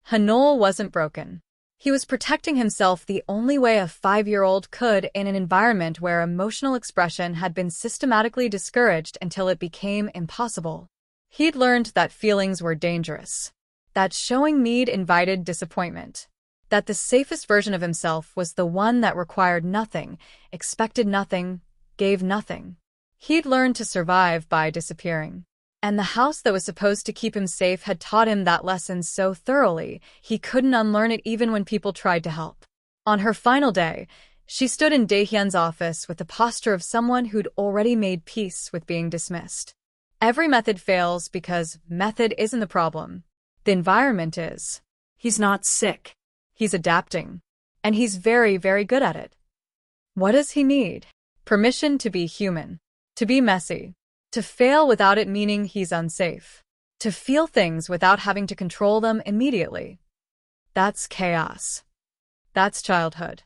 Hanul wasn't broken. He was protecting himself the only way a 5-year-old could in an environment where emotional expression had been systematically discouraged until it became impossible. He'd learned that feelings were dangerous, that showing Maid invited disappointment, that the safest version of himself was the one that required nothing, expected nothing, gave nothing. He'd learned to survive by disappearing. And the house that was supposed to keep him safe had taught him that lesson so thoroughly, he couldn't unlearn it even when people tried to help. On her final day, she stood in Daehyun's office with the posture of someone who'd already made peace with being dismissed. Every method fails because method isn't the problem. The environment is.
He's not sick.
He's adapting. And he's very, very good at it. What does he need? Permission to be human. To be messy. To fail without it meaning he's unsafe. To feel things without having to control them immediately. That's chaos. That's childhood.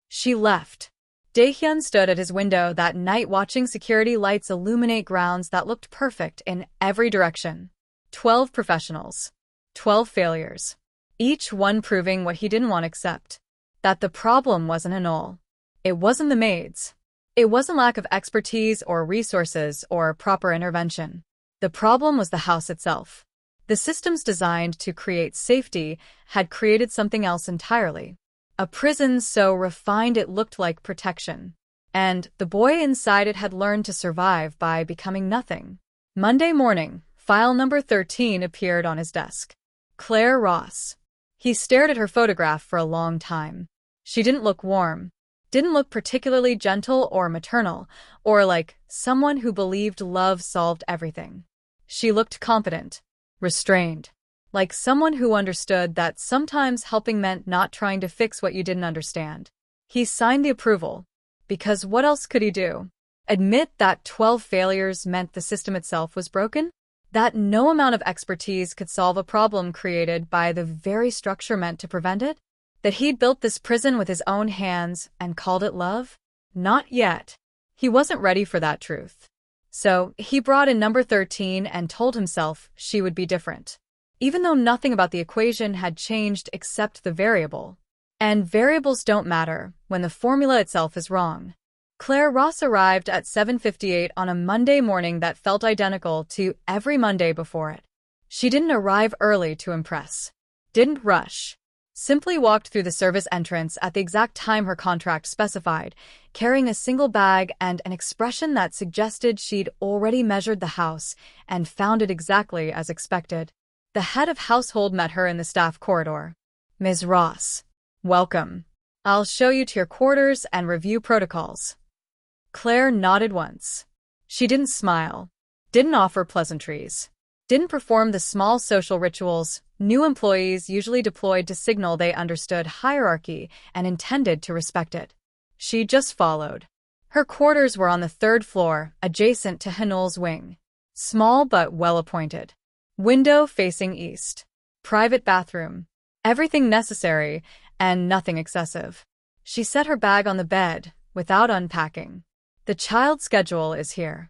She left. Daehyun stood at his window that night watching security lights illuminate grounds that looked perfect in every direction. 12 professionals. 12 failures. Each one proving what he didn't want to accept. That the problem wasn't Hanul. It wasn't the maids. It wasn't lack of expertise or resources or proper intervention. The problem was the house itself. The systems designed to create safety had created something else entirely. A prison so refined it looked like protection. And the boy inside it had learned to survive by becoming nothing. Monday morning, file number 13 appeared on his desk. Clare Ross. He stared at her photograph for a long time. She didn't look warm. Didn't look particularly gentle or maternal, or like someone who believed love solved everything. She looked competent, restrained, like someone who understood that sometimes helping meant not trying to fix what you didn't understand. He signed the approval, because what else could he do? Admit that 12 failures meant the system itself was broken? That no amount of expertise could solve a problem created by the very structure meant to prevent it? That he'd built this prison with his own hands and called it love? Not yet. He wasn't ready for that truth. So he brought in number 13 and told himself she would be different. Even though nothing about the equation had changed except the variable. And variables don't matter when the formula itself is wrong. Clare Ross arrived at 7:58 on a Monday morning that felt identical to every Monday before it. She didn't arrive early to impress. Didn't rush. Simply walked through the service entrance at the exact time her contract specified, carrying a single bag and an expression that suggested she'd already measured the house and found it exactly as expected. The head of household met her in the staff corridor. "Ms. Ross, welcome. I'll show you to your quarters and review protocols." Clare nodded once. She didn't smile, didn't offer pleasantries, didn't perform the small social rituals new employees usually deployed to signal they understood hierarchy and intended to respect it. She just followed. Her quarters were on the 3rd floor, adjacent to Hanul's wing. Small but well-appointed. Window facing east. Private bathroom. Everything necessary and nothing excessive. She set her bag on the bed without unpacking. The child's schedule is here.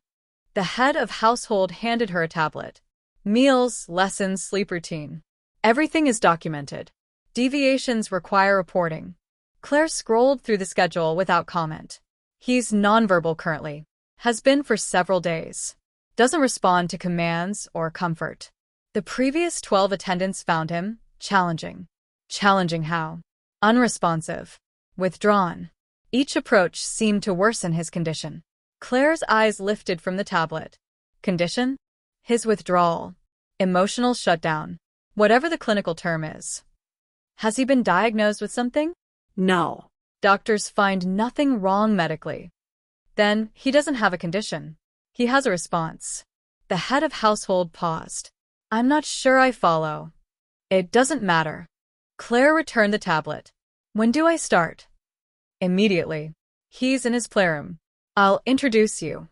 The head of household handed her a tablet. Meals, lessons, sleep routine. Everything is documented. Deviations require reporting. Claire scrolled through the schedule without comment. He's nonverbal currently. Has been for several days. Doesn't respond to commands or comfort. The previous 12 attendants found him challenging. Challenging how? Unresponsive. Withdrawn. Each approach seemed to worsen his condition. Claire's eyes lifted from the tablet. Condition? His withdrawal. Emotional shutdown. Whatever the clinical term is. Has he been diagnosed with something?
No.
Doctors find nothing wrong medically. Then he doesn't have a condition. He has a response. The head of household paused. I'm not sure I follow. It doesn't matter. Claire returned the tablet. When do I start? Immediately. He's in his playroom. I'll introduce you.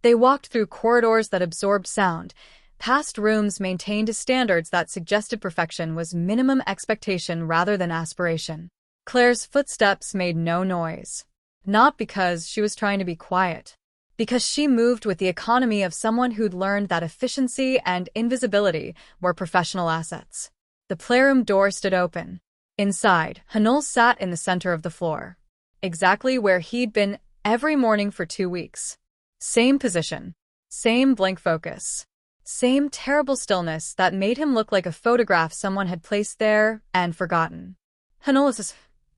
They walked through corridors that absorbed sound, past rooms maintained to standards that suggested perfection was minimum expectation rather than aspiration. Claire's footsteps made no noise. Not because she was trying to be quiet. Because she moved with the economy of someone who'd learned that efficiency and invisibility were professional assets. The playroom door stood open. Inside, Hanul sat in the center of the floor, exactly where he'd been every morning for 2 weeks. Same position, same blank focus, same terrible stillness that made him look like a photograph someone had placed there and forgotten. Hanul,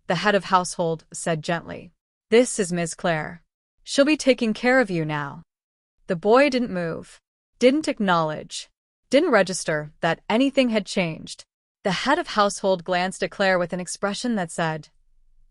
the head of household, said gently. This is Ms. Clare. She'll be taking care of you now. The boy didn't move, didn't acknowledge, didn't register that anything had changed. The head of household glanced at Claire with an expression that said,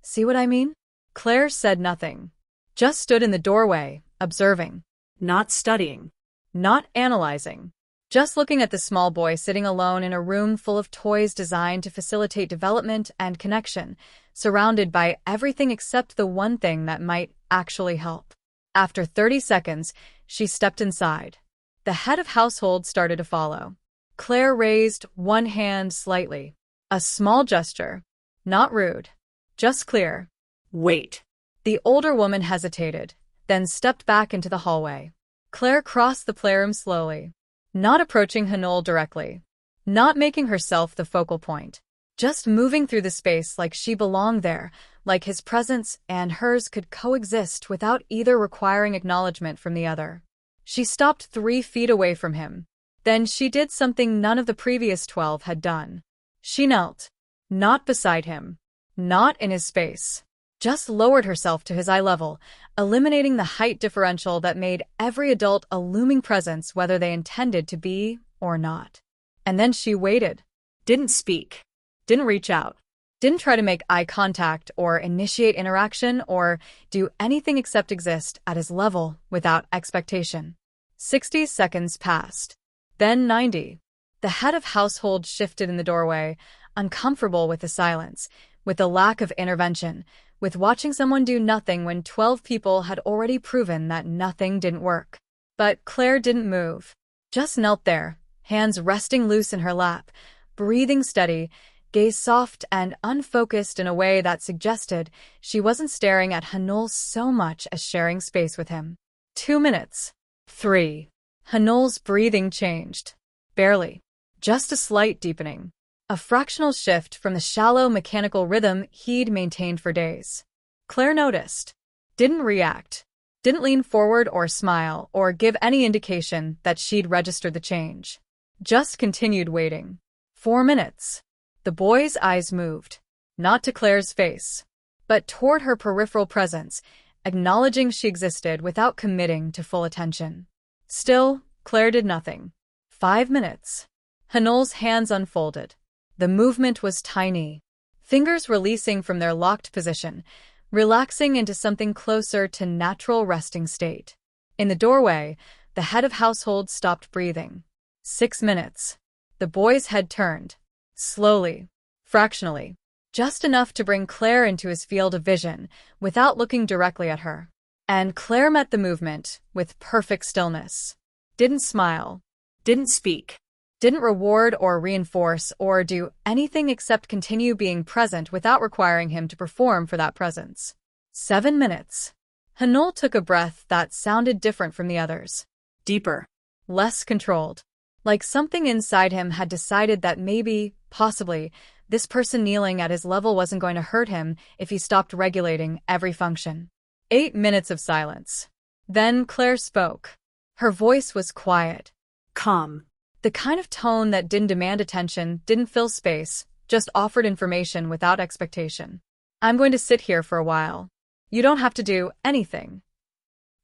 "See what I mean?" Claire said nothing, just stood in the doorway, observing.
Not studying.
Not analyzing. Just looking at the small boy sitting alone in a room full of toys designed to facilitate development and connection, surrounded by everything except the one thing that might actually help. After 30 seconds, she stepped inside. The head of household started to follow. Claire raised one hand slightly. A small gesture. Not rude. Just clear.
Wait.
The older woman hesitated, then stepped back into the hallway. Claire crossed the playroom slowly, not approaching Hanul directly, not making herself the focal point, just moving through the space like she belonged there, like his presence and hers could coexist witut either requiring acknowledgement from the other. She stopped 3 feet away from him. Then she did something none of the previous 12 had done. She knelt, not beside him, not in his space, just lowered herself to his eye level, eliminating the height differential that made every adult a looming presence whether they intended to be or not. And then she waited.
Didn't speak.
Didn't reach out. Didn't try to make eye contact or initiate interaction or do anything except exist at his level without expectation. 60 seconds passed. Then 90. The head of household shifted in the doorway, uncomfortable with the silence, with the lack of intervention, with watching someone do nothing when 12 people had already proven that nothing didn't work. But Claire didn't move. Just knelt there, hands resting loose in her lap, breathing steady, gaze soft and unfocused in a way that suggested she wasn't staring at Hanul so much as sharing space with him. 2 minutes. 3. Hanul's breathing changed. Barely. Just a slight deepening. A fractional shift from the shallow mechanical rhythm he'd maintained for days. Claire noticed. Didn't react. Didn't lean forward or smile or give any indication that she'd registered the change. Just continued waiting. 4 minutes. The boy's eyes moved. Not to Claire's face, but toward her peripheral presence, acknowledging she existed without committing to full attention. Still, Claire did nothing. 5 minutes. Hanul's hands unfolded. The movement was tiny, fingers releasing from their locked position, relaxing into something closer to natural resting state. In the doorway, the head of household stopped breathing. 6 minutes. The boy's head turned. Slowly, fractionally, just enough to bring Claire into his field of vision without looking directly at her. And Claire met the movement with perfect stillness. Didn't smile.
Didn't speak.
Didn't reward or reinforce or do anything except continue being present without requiring him to perform for that presence. 7 minutes. Hanul took a breath that sounded different from the others.
Deeper.
Less controlled. Like something inside him had decided that maybe, possibly, this person kneeling at his level wasn't going to hurt him if he stopped regulating every function. 8 minutes of silence. Then Claire spoke. Her voice was quiet.
Calm.
The kind of tone that didn't demand attention, didn't fill space, just offered information without expectation. I'm going to sit here for a while. You don't have to do anything.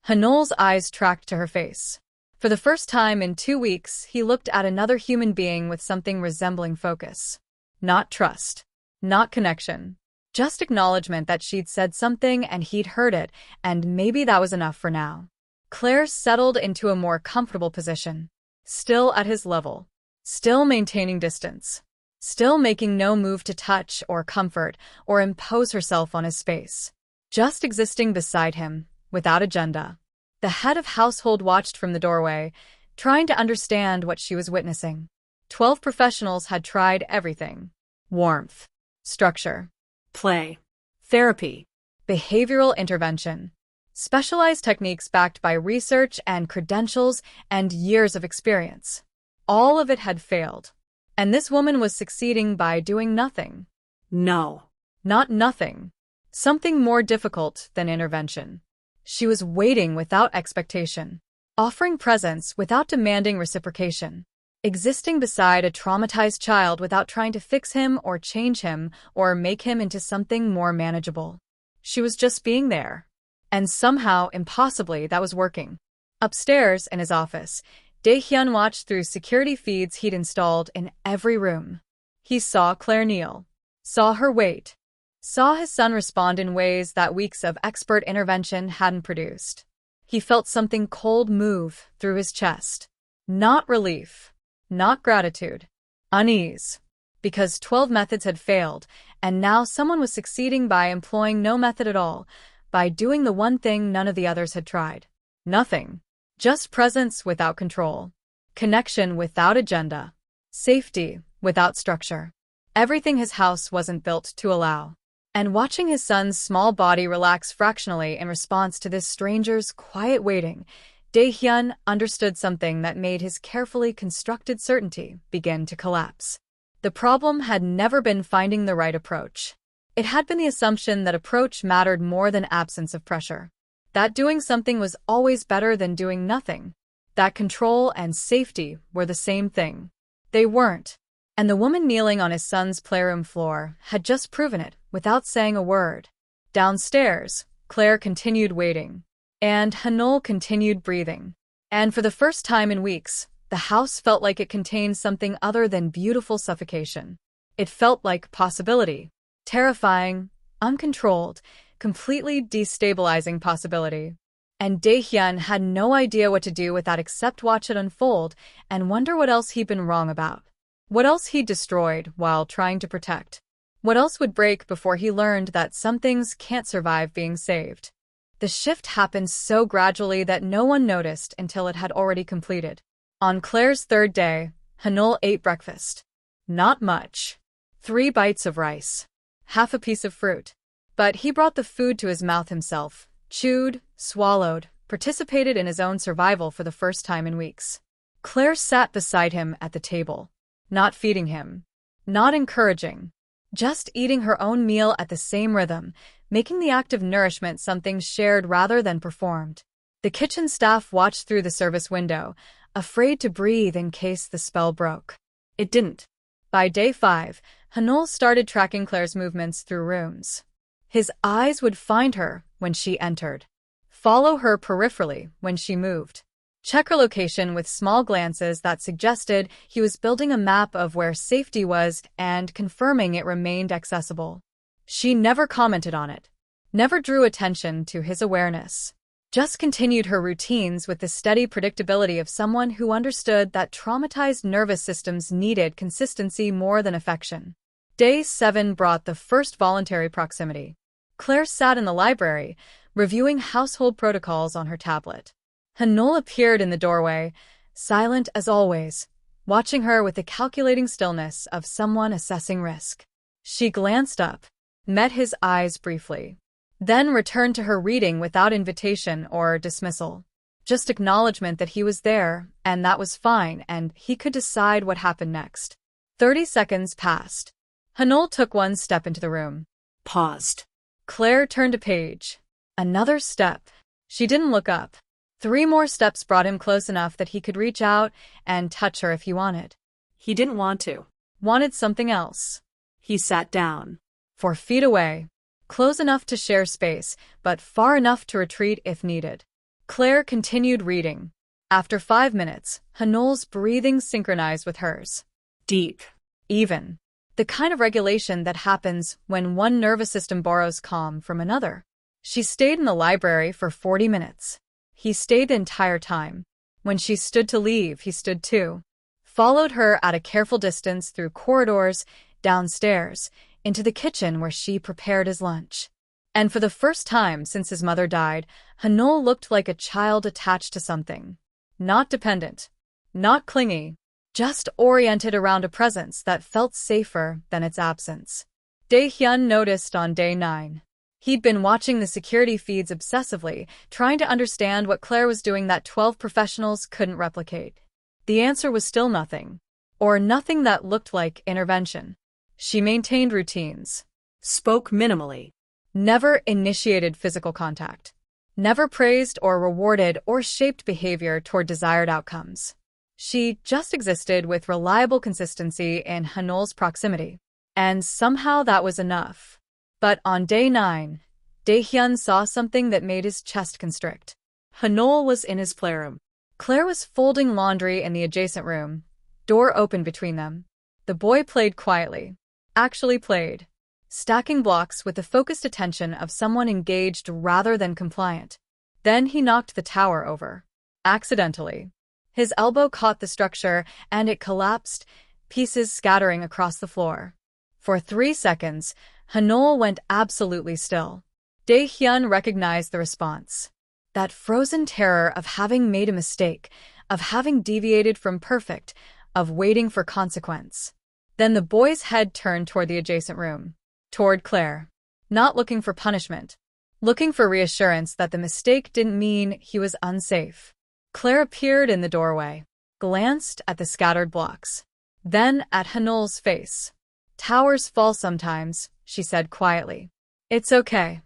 Hanul's eyes tracked to her face. For the first time in 2 weeks, he looked at another human being with something resembling focus. Not trust. Not connection. Just acknowledgement that she'd said something and he'd heard it, and maybe that was enough for now. Claire settled into a more comfortable position. Still at his level. Still maintaining distance. Still making no move to touch or comfort or impose herself on his space. Just existing beside him, without agenda. The head of household watched from the doorway, trying to understand what she was witnessing. 12 professionals had tried everything. Warmth. Structure.
Play.
Therapy. Behavioral intervention. Specialized techniques backed by research and credentials and years of experience. All of it had failed. And this woman was succeeding by doing nothing.
No.
Not nothing. Something more difficult than intervention. She was waiting without expectation, offering presence without demanding reciprocation, existing beside a traumatized child without trying to fix him or change him or make him into something more manageable. She was just being there. And somehow, impossibly, that was working. Upstairs, in his office, Daehyun watched through security feeds he'd installed in every room. He saw Clare kneel, saw her wait, saw his son respond in ways that weeks of expert intervention hadn't produced. He felt something cold move through his chest. Not relief, not gratitude, unease. Because 12 methods had failed, and now someone was succeeding by employing no method at all, by doing the one thing none of the others had tried. Nothing. Just presence without control. Connection without agenda. Safety without structure. Everything his house wasn't built to allow. And watching his son's small body relax fractionally in response to this stranger's quiet waiting, Daehyun understood something that made his carefully constructed certainty begin to collapse. The problem had never been finding the right approach. It had been the assumption that approach mattered more than absence of pressure. That doing something was always better than doing nothing. That control and safety were the same thing. They weren't. And the woman kneeling on his son's playroom floor had just proven it without saying a word. Downstairs, Claire continued waiting. And Hanul continued breathing. And for the first time in weeks, the house felt like it contained something other than beautiful suffocation. It felt like possibility. Terrifying, uncontrolled, completely destabilizing possibility. And Daehyun had no idea what to do with that except watch it unfold and wonder what else he'd been wrong about. What else he'd destroyed while trying to protect. What else would break before he learned that some things can't survive being saved. The shift happened so gradually that no one noticed until it had already completed. On Claire's third day, Hanul ate breakfast. Not much. 3 bites of rice. Half a piece of fruit. But he brought the food to his mouth himself, chewed, swallowed, participated in his own survival for the first time in weeks. Claire sat beside him at the table, not feeding him, not encouraging, just eating her own meal at the same rhythm, making the act of nourishment something shared rather than performed. The kitchen staff watched through the service window, afraid to breathe in case the spell broke. It didn't. By day 5, Hanul started tracking Claire's movements through rooms. His eyes would find her when she entered, follow her peripherally when she moved, check her location with small glances that suggested he was building a map of where safety was and confirming it remained accessible. She never commented on it, never drew attention to his awareness. Just continued her routines with the steady predictability of someone who understood that traumatized nervous systems needed consistency more than affection. Day 7 brought the first voluntary proximity. Claire sat in the library, reviewing household protocols on her tablet. Hanul appeared in the doorway, silent as always, watching her with the calculating stillness of someone assessing risk. She glanced up, met his eyes briefly, then returned to her reading without invitation or dismissal. Just acknowledgement that he was there, and that was fine, and he could decide what happened next. 30 seconds passed. Hanul took one step into the room.
Paused.
Claire turned a page. Another step. She didn't look up. 3 more steps brought him close enough that he could reach out and touch her if he wanted.
He didn't want to.
Wanted something else.
He sat down.
4 feet away. Close enough to share space, but far enough to retreat if needed. Claire continued reading. After 5 minutes, Hanul's breathing synchronized with hers.
Deep.
Even. The kind of regulation that happens when one nervous system borrows calm from another. She stayed in the library for 40 minutes. He stayed the entire time. When she stood to leave, he stood too. Followed her at a careful distance through corridors, downstairs, into the kitchen where she prepared his lunch. And for the first time since his mother died, Hanul looked like a child attached to something. Not dependent. Not clingy. Just oriented around a presence that felt safer than its absence. Daehyun noticed on day 9. He'd been watching the security feeds obsessively, trying to understand what Claire was doing that 12 professionals couldn't replicate. The answer was still nothing. Or nothing that looked like intervention. She maintained routines.
Spoke minimally.
Never initiated physical contact. Never praised or rewarded or shaped behavior toward desired outcomes. She just existed with reliable consistency in Hanul's proximity. And somehow that was enough. But on day 9, Daehyun saw something that made his chest constrict.
Hanul was in his playroom.
Claire was folding laundry in the adjacent room. Door opened between them. The boy played quietly. Actually played. Stacking blocks with the focused attention of someone engaged rather than compliant. Then he knocked the tower over. Accidentally. His elbow caught the structure, and it collapsed, pieces scattering across the floor. For 3 seconds, Hanul went absolutely still. Daehyun recognized the response. That frozen terror of having made a mistake, of having deviated from perfect, of waiting for consequence. Then the boy's head turned toward the adjacent room. Toward Claire. Not looking for punishment. Looking for reassurance that the mistake didn't mean he was unsafe. Claire appeared in the doorway. Glanced at the scattered blocks. Then at Hanul's face. Towers fall sometimes, she said quietly. It's okay.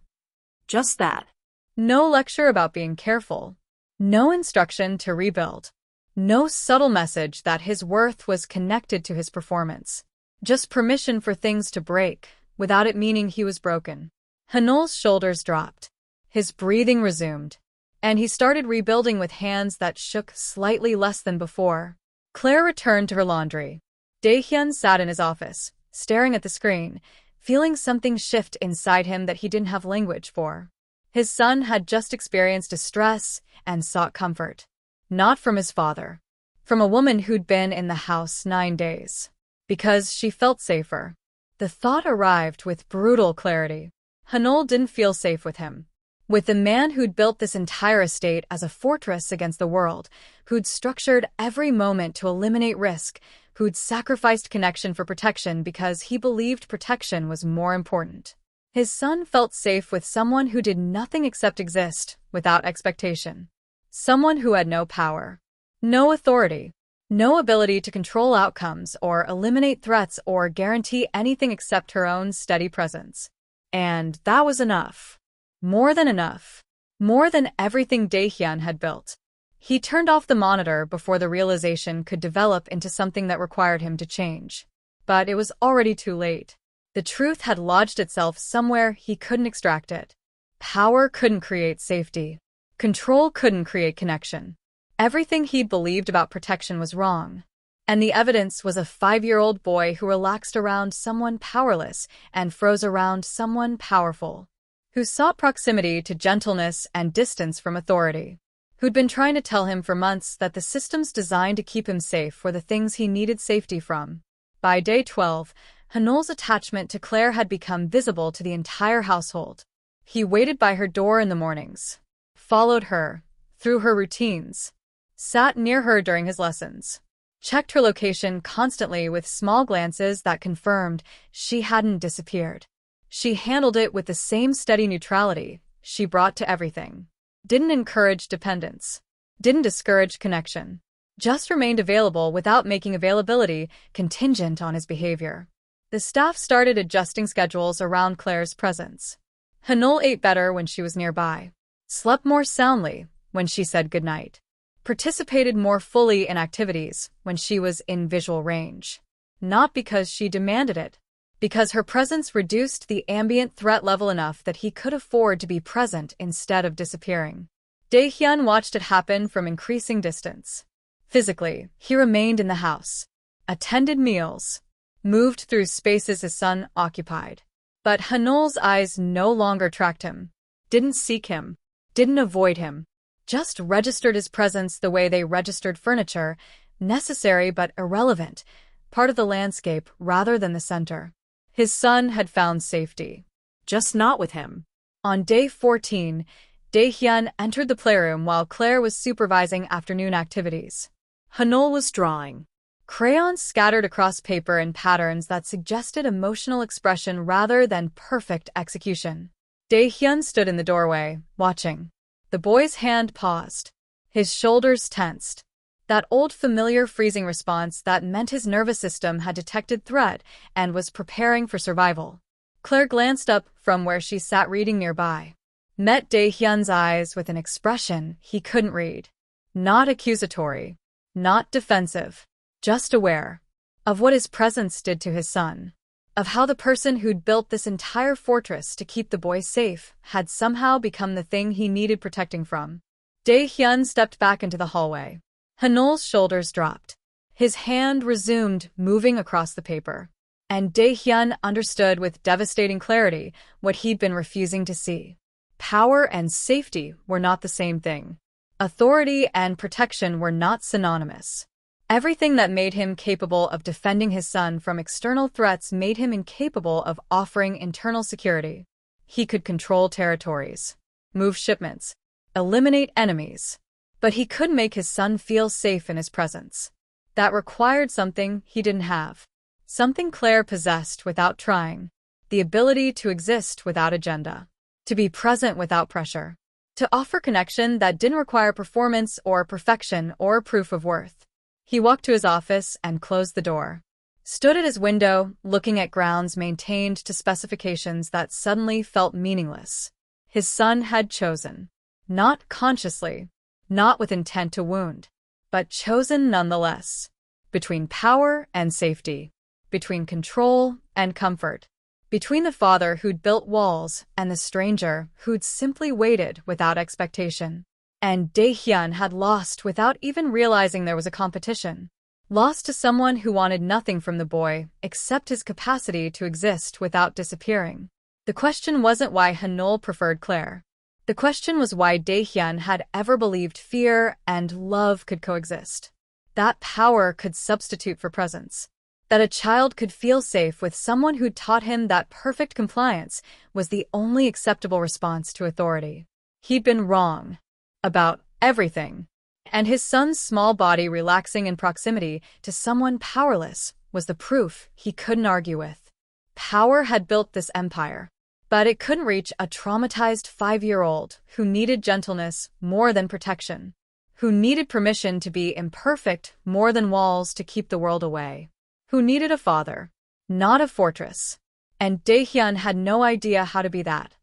Just that.
No lecture about being careful. No instruction to rebuild. No subtle message that his worth was connected to his performance. Just permission for things to break, without it meaning he was broken. Hanul's shoulders dropped. His breathing resumed. And he started rebuilding with hands that shook slightly less than before. Claire returned to her laundry. Daehyun sat in his office, staring at the screen, feeling something shift inside him that he didn't have language for. His son had just experienced distress and sought comfort. Not from his father. From a woman who'd been in the house 9 days. Because she felt safer. The thought arrived with brutal clarity. Hanul didn't feel safe with him. With the man who'd built this entire estate as a fortress against the world, who'd structured every moment to eliminate risk, who'd sacrificed connection for protection because he believed protection was more important. His son felt safe with someone who did nothing except exist, without expectation. Someone who had no power, no authority, no ability to control outcomes or eliminate threats or guarantee anything except her own steady presence. And that was enough. More than enough. More than everything Daehyun had built. He turned off the monitor before the realization could develop into something that required him to change. But it was already too late. The truth had lodged itself somewhere he couldn't extract it. Power couldn't create safety. Control couldn't create connection. Everything he'd believed about protection was wrong. And the evidence was a 5-year-old boy who relaxed around someone powerless and froze around someone powerful. Who sought proximity to gentleness and distance from authority. Who'd been trying to tell him for months that the systems designed to keep him safe were the things he needed safety from. By day 12, Hanul's attachment to Claire had become visible to the entire household. He waited by her door in the mornings. Followed her, through her routines. Sat near her during his lessons. Checked her location constantly with small glances that confirmed she hadn't disappeared. She handled it with the same steady neutrality she brought to everything. Didn't encourage dependence. Didn't discourage connection. Just remained available without making availability contingent on his behavior. The staff started adjusting schedules around Claire's presence. Hanul ate better when she was nearby. Slept more soundly when she said goodnight. Participated more fully in activities when she was in visual range. Not because she demanded it. Because her presence reduced the ambient threat level enough that he could afford to be present instead of disappearing. Daehyun watched it happen from increasing distance. Physically, he remained in the house. Attended meals. Moved through spaces his son occupied. But Hanul's eyes no longer tracked him. Didn't seek him. Didn't avoid him. Just registered his presence the way they registered furniture, necessary but irrelevant, part of the landscape rather than the center. His son had found safety. Just not with him. On day 14, Daehyun entered the playroom while Claire was supervising afternoon activities. Hanul was drawing. Crayons scattered across paper in patterns that suggested emotional expression rather than perfect execution. Daehyun stood in the doorway, watching. The boy's hand paused. His shoulders tensed. That old familiar freezing response that meant his nervous system had detected threat and was preparing for survival. Claire glanced up from where she sat reading nearby. Met Daehyun's eyes with an expression he couldn't read. Not accusatory. Not defensive. Just aware. Of what his presence did to his son. Of how the person who'd built this entire fortress to keep the boy safe had somehow become the thing he needed protecting from. Daehyun stepped back into the hallway. Hanul's shoulders dropped. His hand resumed moving across the paper. And Daehyun understood with devastating clarity what he'd been refusing to see. Power and safety were not the same thing. Authority and protection were not synonymous. Everything that made him capable of defending his son from external threats made him incapable of offering internal security. He could control territories, move shipments, eliminate enemies, but he couldn't make his son feel safe in his presence. That required something he didn't have. Something Claire possessed without trying. The ability to exist without agenda. To be present without pressure. To offer connection that didn't require performance or perfection or proof of worth. He walked to his office and closed the door. Stood at his window, looking at grounds maintained to specifications that suddenly felt meaningless. His son had chosen. Not consciously. Not with intent to wound. But chosen nonetheless. Between power and safety. Between control and comfort. Between the father who'd built walls and the stranger who'd simply waited without expectation. And Daehyun had lost without even realizing there was a competition. Lost to someone who wanted nothing from the boy except his capacity to exist without disappearing. The question wasn't why Hanul preferred Claire. The question was why Daehyun had ever believed fear and love could coexist. That power could substitute for presence. That a child could feel safe with someone who'd taught him that perfect compliance was the only acceptable response to authority. He'd been wrong. About everything. And his son's small body relaxing in proximity to someone powerless was the proof he couldn't argue with. Power had built this empire, but it couldn't reach a traumatized 5-year-old who needed gentleness more than protection, who needed permission to be imperfect more than walls to keep the world away, who needed a father, not a fortress. And Daehyun had no idea how to be that.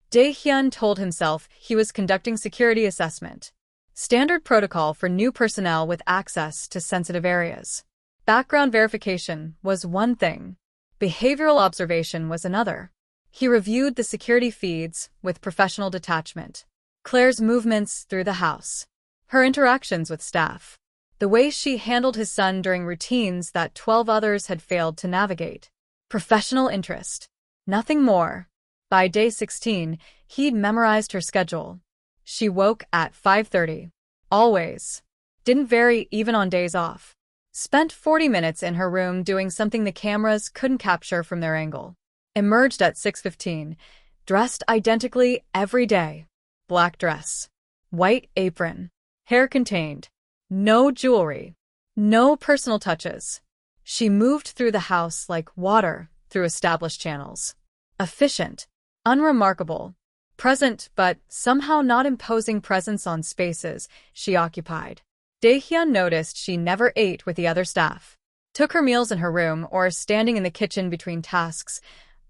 Daehyun told himself he was conducting security assessment. Standard protocol for new personnel with access to sensitive areas. Background verification was one thing. Behavioral observation was another. He reviewed the security feeds with professional detachment. Claire's movements through the house. Her interactions with staff. The way she handled his son during routines that 12 others had failed to navigate. Professional interest. Nothing more. By day 16, he'd memorized her schedule. She woke at 5:30. Always. Didn't vary even on days off. Spent 40 minutes in her room doing something the cameras couldn't capture from their angle. Emerged at 6:15. Dressed identically every day. Black dress. White apron. Hair contained. No jewelry. No personal touches. She moved through the house like water through established channels. Efficient. Unremarkable. Present, but somehow not imposing presence on spaces she occupied. Daehyun noticed she never ate with the other staff. Took her meals in her room or standing in the kitchen between tasks,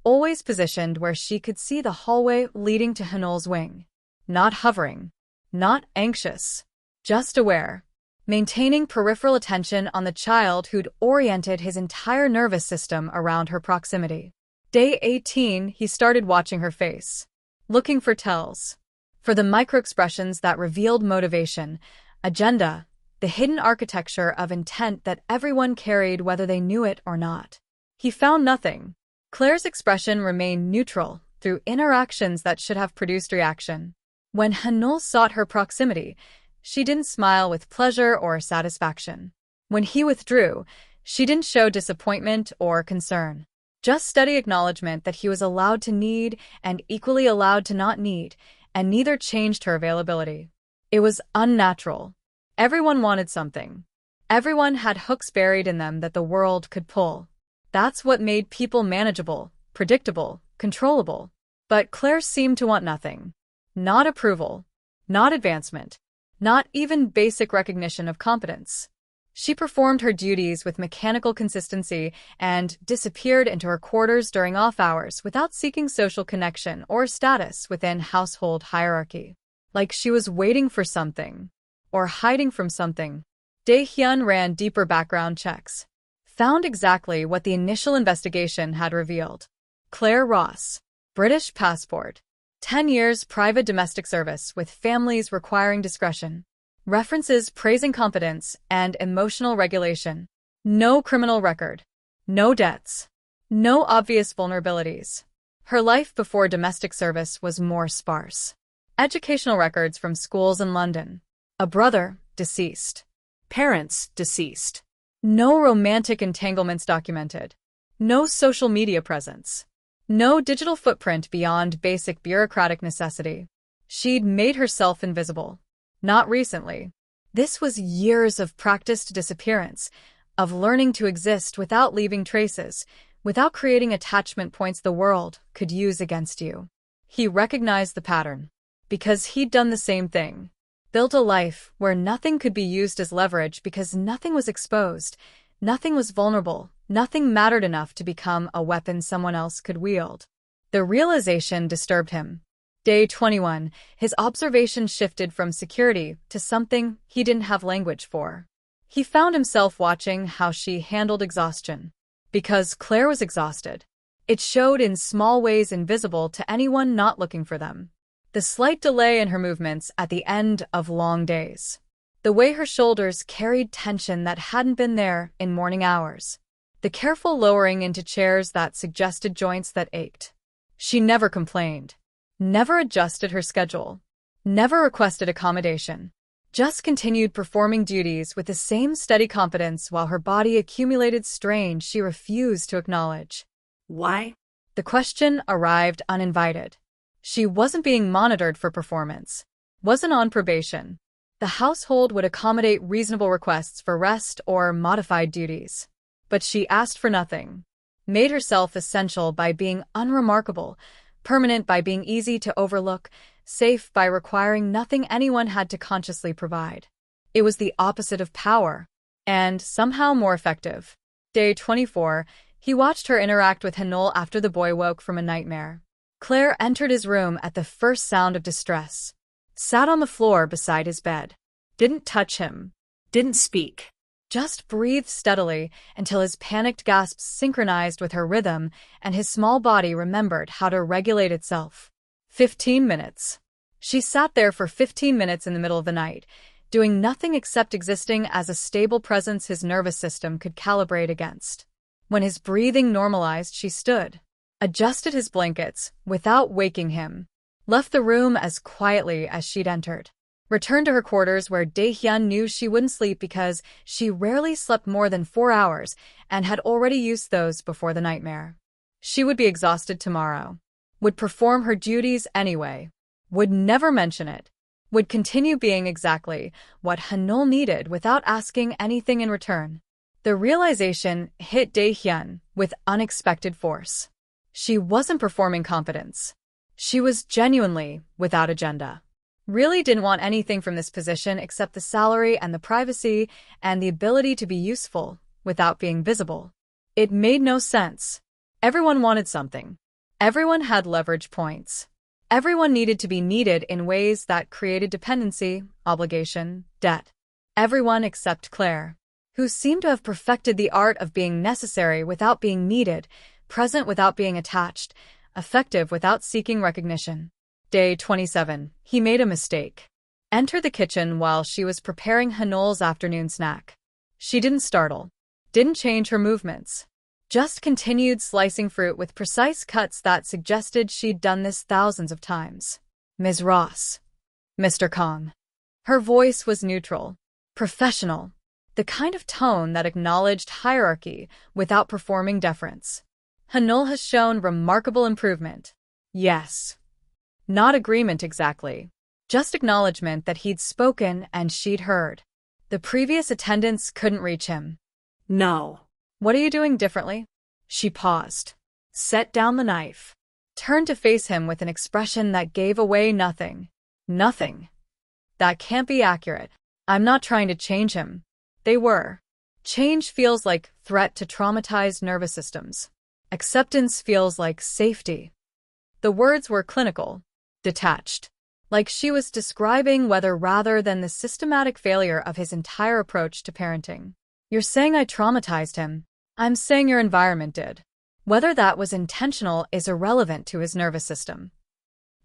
always positioned where she could see the hallway leading to Hanul's wing. Not hovering. Not anxious. Just aware. Maintaining peripheral attention on the child who'd oriented his entire nervous system around her proximity. Day 18, he started watching her face. Looking for tells. For the microexpressions that revealed motivation, agenda, the hidden architecture of intent that everyone carried whether they knew it or not. He found nothing. Claire's expression remained neutral through interactions that should have produced reaction. When Hanul sought her proximity, she didn't smile with pleasure or satisfaction. When he withdrew, she didn't show disappointment or concern. Just steady acknowledgement that he was allowed to need and equally allowed to not need, and neither changed her availability. It was unnatural. Everyone wanted something. Everyone had hooks buried in them that the world could pull. That's what made people manageable, predictable, controllable. But Claire seemed to want nothing. Not approval. Not advancement. Not even basic recognition of competence. She performed her duties with mechanical consistency and disappeared into her quarters during off hours without seeking social connection or status within household hierarchy. Like she was waiting for something. Or hiding from something. Daehyun ran deeper background checks. Found exactly what the initial investigation had revealed. Clare Ross. British passport. 10 years private domestic service with families requiring discretion. References praising competence and emotional regulation. No criminal record. No debts. No obvious vulnerabilities. Her life before domestic service was more sparse. Educational records from schools in London. A brother, deceased.
Parents, deceased.
No romantic entanglements documented. No social media presence. No digital footprint beyond basic bureaucratic necessity. She'd made herself invisible. Not recently. This was years of practiced disappearance, of learning to exist without leaving traces, without creating attachment points the world could use against you. He recognized the pattern. Because he'd done the same thing. Built a life where nothing could be used as leverage because nothing was exposed, nothing was vulnerable, nothing mattered enough to become a weapon someone else could wield. The realization disturbed him. Day 21, his observation shifted from security to something he didn't have language for. He found himself watching how she handled exhaustion. Because Claire was exhausted. It showed in small ways invisible to anyone not looking for them. The slight delay in her movements at the end of long days. The way her shoulders carried tension that hadn't been there in morning hours. The careful lowering into chairs that suggested joints that ached. She never complained. Never adjusted her schedule. Never requested accommodation. Just continued performing duties with the same steady competence while her body accumulated strain she refused to acknowledge.
Why?
The question arrived uninvited. She wasn't being monitored for performance. Wasn't on probation. The household would accommodate reasonable requests for rest or modified duties. But she asked for nothing. Made herself essential by being unremarkable, permanent by being easy to overlook, safe by requiring nothing anyone had to consciously provide. It was the opposite of power. And somehow more effective. Day 24, he watched her interact with Hanul after the boy woke from a nightmare. Claire entered his room at the first sound of distress. Sat on the floor beside his bed. Didn't touch him.
Didn't speak.
Just breathed steadily until his panicked gasps synchronized with her rhythm and his small body remembered how to regulate itself. 15 minutes. She sat there for 15 minutes in the middle of the night, doing nothing except existing as a stable presence his nervous system could calibrate against. When his breathing normalized, she stood. Adjusted his blankets without waking him. Left the room as quietly as she'd entered. Returned to her quarters where Daehyun knew she wouldn't sleep because she rarely slept more than 4 hours and had already used those before the nightmare. She would be exhausted tomorrow. Would perform her duties anyway. Would never mention it. Would continue being exactly what Hanul needed without asking anything in return. The realization hit Daehyun with unexpected force. She wasn't performing competence. She was genuinely without agenda. Really didn't want anything from this position except the salary and the privacy and the ability to be useful without being visible. It made no sense. Everyone wanted something. Everyone had leverage points. Everyone needed to be needed in ways that created dependency, obligation, debt. Everyone except Claire, who seemed to have perfected the art of being necessary without being needed, present without being attached, effective without seeking recognition. Day 27, he made a mistake. Entered the kitchen while she was preparing Hanul's afternoon snack. She didn't startle. Didn't change her movements. Just continued slicing fruit with precise cuts that suggested she'd done this thousands of times. Ms. Ross. Mr. Kong. Her voice was neutral. Professional. The kind of tone that acknowledged hierarchy without performing deference. Hanul has shown remarkable improvement. Yes. Not agreement exactly. Just acknowledgement that he'd spoken and she'd heard. The previous attendants couldn't reach him.
No.
What are you doing differently? She paused. Set down the knife. turned to face him with an expression that gave away nothing. Nothing. That can't be accurate. I'm not trying to change him. They were. Change feels like threat to traumatized nervous systems. Acceptance feels like safety. The words were clinical, detached, like she was describing weather rather than the systematic failure of his entire approach to parenting. You're saying I traumatized him. I'm saying your environment did. Whether that was intentional is irrelevant to his nervous system.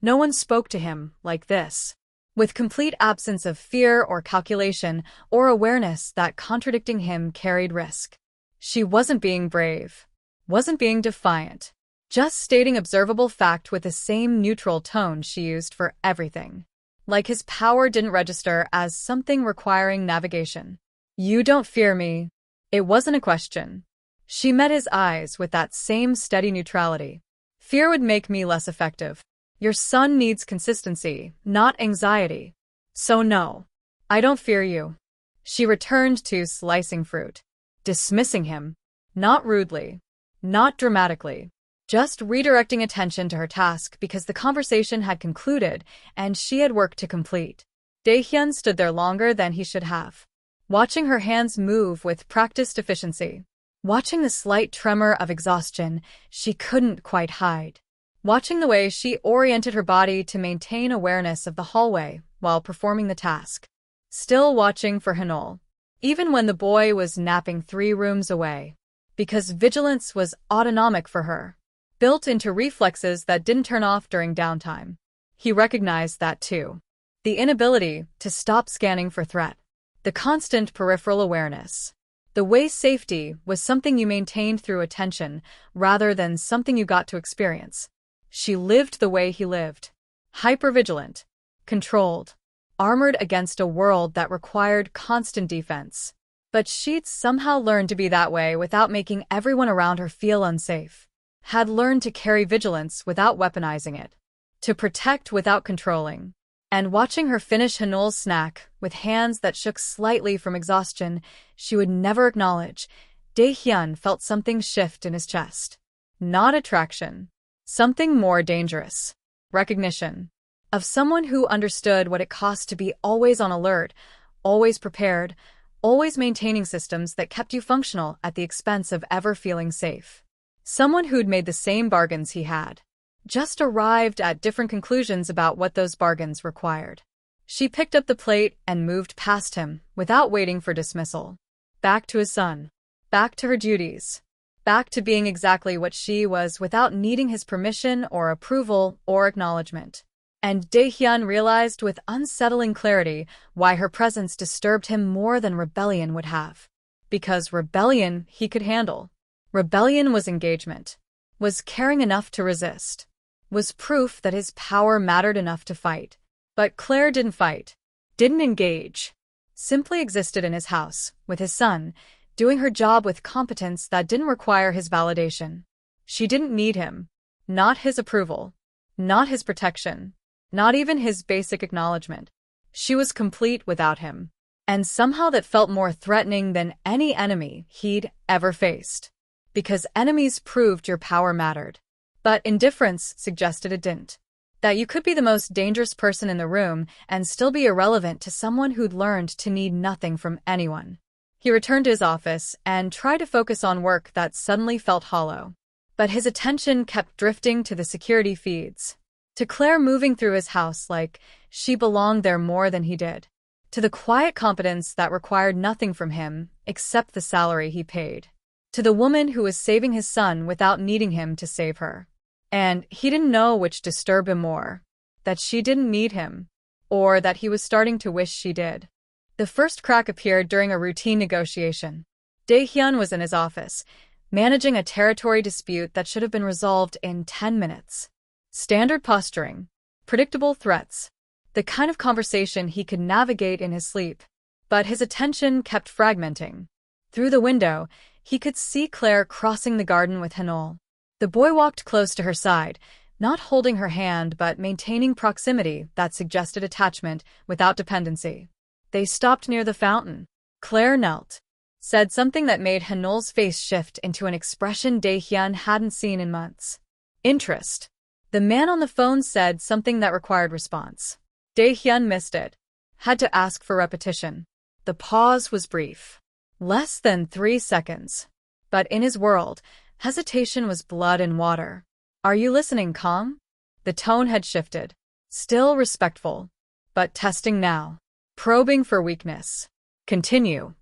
No one spoke to him like this, with complete absence of fear or calculation or awareness that contradicting him carried risk. She wasn't being brave, wasn't being defiant, just stating observable fact with the same neutral tone she used for everything. Like his power didn't register as something requiring navigation. You don't fear me. It wasn't a question. She met his eyes with that same steady neutrality. Fear would make me less effective. Your son needs consistency, not anxiety. So no, I don't fear you. She returned to slicing fruit, dismissing him, not rudely, not dramatically, just redirecting attention to her task because the conversation had concluded and she had work to complete. Daehyun stood there longer than he should have, watching her hands move with practiced efficiency, watching the slight tremor of exhaustion she couldn't quite hide, watching the way she oriented her body to maintain awareness of the hallway while performing the task, still watching for Hanul, even when the boy was napping 3 rooms away, because vigilance was autonomic for her, built into reflexes that didn't turn off during downtime. He recognized that too. The inability to stop scanning for threat, the constant peripheral awareness. The way safety was something you maintained through attention rather than something you got to experience. She lived the way he lived. Hypervigilant, controlled, armored against a world that required constant defense. But she'd somehow learned to be that way without making everyone around her feel unsafe. Had learned to carry vigilance without weaponizing it. To protect without controlling. And watching her finish Hanul's snack with hands that shook slightly from exhaustion she would never acknowledge, Daehyun felt something shift in his chest. Not attraction. Something more dangerous. Recognition. Of someone who understood what it cost to be always on alert, always prepared, always maintaining systems that kept you functional at the expense of ever feeling safe. Someone who'd made the same bargains he had, just arrived at different conclusions about what those bargains required. She picked up the plate and moved past him without waiting for dismissal. Back to his son. Back to her duties. Back to being exactly what she was without needing his permission or approval or acknowledgement. And Daehyun realized with unsettling clarity why her presence disturbed him more than rebellion would have. Because rebellion he could handle. Rebellion was engagement. Was caring enough to resist. Was proof that his power mattered enough to fight. But Clare didn't fight. Didn't engage. Simply existed in his house, with his son, doing her job with competence that didn't require his validation. She didn't need him. Not his approval. Not his protection. Not even his basic acknowledgement. She was complete without him. And somehow that felt more threatening than any enemy he'd ever faced. Because enemies proved your power mattered. But indifference suggested it didn't. That you could be the most dangerous person in the room and still be irrelevant to someone who'd learned to need nothing from anyone. He returned to his office and tried to focus on work that suddenly felt hollow. But his attention kept drifting to the security feeds. To Clare moving through his house like she belonged there more than he did. To the quiet competence that required nothing from him except the salary he paid. To the woman who was saving his son without needing him to save her. And he didn't know which disturbed him more. That she didn't need him. Or that he was starting to wish she did. The first crack appeared during a routine negotiation. Daehyun was in his office, managing a territory dispute that should have been resolved in 10 minutes. Standard posturing. Predictable threats. The kind of conversation he could navigate in his sleep. But his attention kept fragmenting. Through the window, he could see Clare crossing the garden with Hanul. The boy walked close to her side, not holding her hand but maintaining proximity that suggested attachment without dependency. They stopped near the fountain. Clare knelt, said something that made Hanul's face shift into an expression Daehyun hadn't seen in months. Interest. The man on the phone said something that required response. Daehyun missed it. Had to ask for repetition. The pause was brief. Less than 3 seconds. But in his world, hesitation was blood and water. Are you listening, Kong? The tone had shifted. Still respectful. But testing now. Probing for weakness. Continue.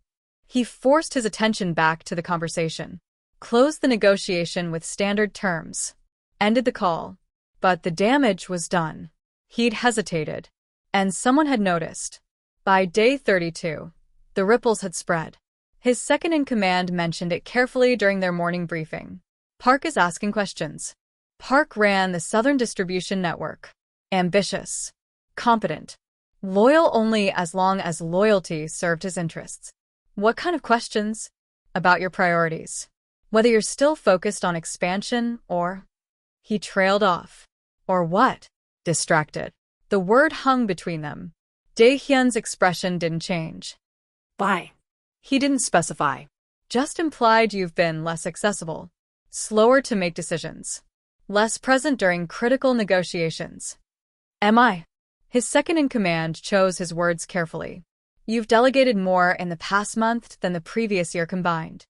He forced his attention back to the conversation. Closed the negotiation with standard terms. Ended the call. But the damage was done. He'd hesitated. And someone had noticed. By day 32, the ripples had spread. His second-in-command mentioned it carefully during their morning briefing. Park is asking questions. Park ran the Southern Distribution Network. Ambitious. Competent. Loyal only as long as loyalty served his interests. What kind of questions? About your priorities. Whether you're still focused on expansion or... He trailed off. Or what? Distracted. The word hung between them. Daehyun's expression didn't change.
Why?
He didn't specify. Just implied you've been less accessible. Slower to make decisions. Less present during critical negotiations. Am I? His second-in-command chose his words carefully. You've delegated more in the past month than the previous year combined.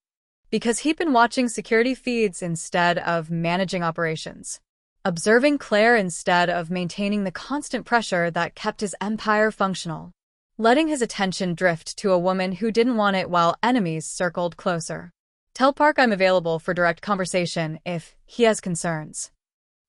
Because he'd been watching security feeds instead of managing operations. Observing Claire instead of maintaining the constant pressure that kept his empire functional. Letting his attention drift to a woman who didn't want it while enemies circled closer. Tell Park I'm available for direct conversation if he has concerns.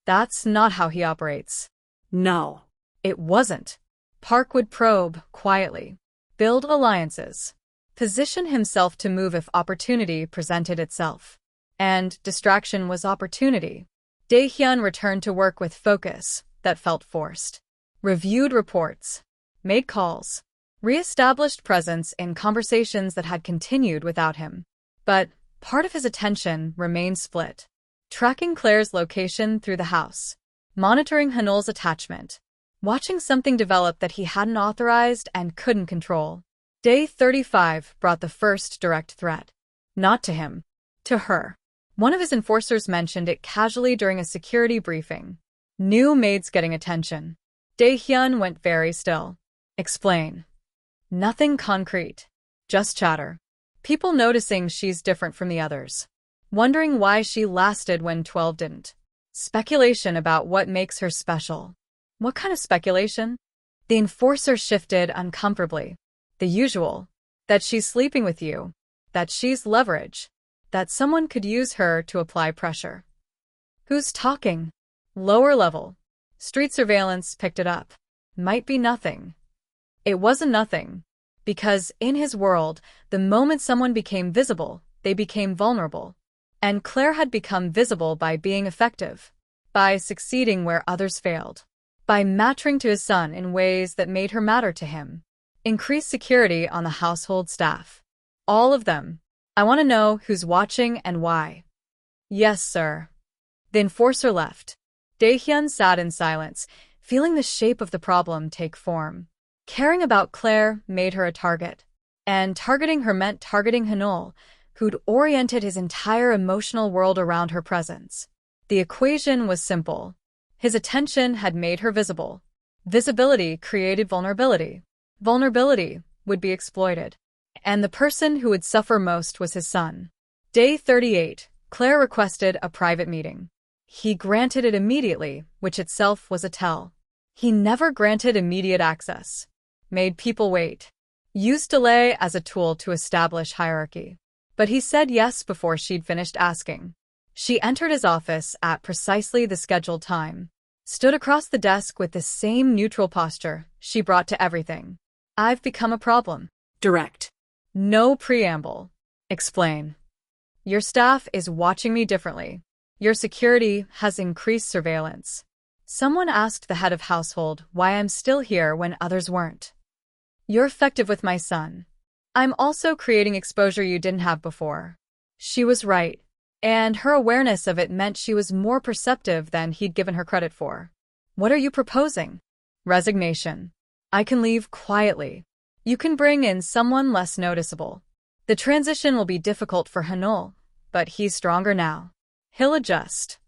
That's not how he operates.
No.
It wasn't. Park would probe, quietly. Build alliances. Position himself to move if opportunity presented itself. And distraction was opportunity. Daehyun returned to work with focus that felt forced. Reviewed reports. Made calls. Re-established presence in conversations that had continued without him. But part of his attention remained split. Tracking Claire's location through the house. Monitoring Hanul's attachment. Watching something develop that he hadn't authorized and couldn't control. Day 35 brought the first direct threat. Not to him. To her. One of his enforcers mentioned it casually during a security briefing. New maids getting attention. Daehyun went very still. Explain. Nothing concrete. Just chatter. People noticing she's different from the others. Wondering why she lasted when 12 didn't. Speculation about what makes her special. What kind of speculation? The enforcer shifted uncomfortably. The usual. That she's sleeping with you. That she's leverage. That someone could use her to apply pressure. Who's talking? Lower level. Street surveillance picked it up. Might be nothing. It wasn't nothing. Because in his world, the moment someone became visible, they became vulnerable. And Claire had become visible by being effective. By succeeding where others failed. By matching to his son in ways that made her matter to him. Increased security on the household staff. All of them. I want to know who's watching and why. Yes, sir. The enforcer left. Daehyun sat in silence, feeling the shape of the problem take form. Caring about Claire made her a target. And targeting her meant targeting Hanul, who'd oriented his entire emotional world around her presence. The equation was simple. His attention had made her visible. Visibility created vulnerability. Vulnerability would be exploited. And the person who would suffer most was his son. Day 38, Claire requested a private meeting. He granted it immediately, which itself was a tell. He never granted immediate access. Made people wait. Used delay as a tool to establish hierarchy. But he said yes before she'd finished asking. She entered his office at precisely the scheduled time. Stood across the desk with the same neutral posture she brought to everything. I've become a problem.
Direct.
No preamble. Explain. Your staff is watching me differently. Your security has increased surveillance. Someone asked the head of household why I'm still here when others weren't. You're effective with my son. I'm also creating exposure you didn't have before. She was right. And her awareness of it meant she was more perceptive than he'd given her credit for. What are you proposing? Resignation. I can leave quietly. You can bring in someone less noticeable. The transition will be difficult for Hanul, but he's stronger now. He'll adjust.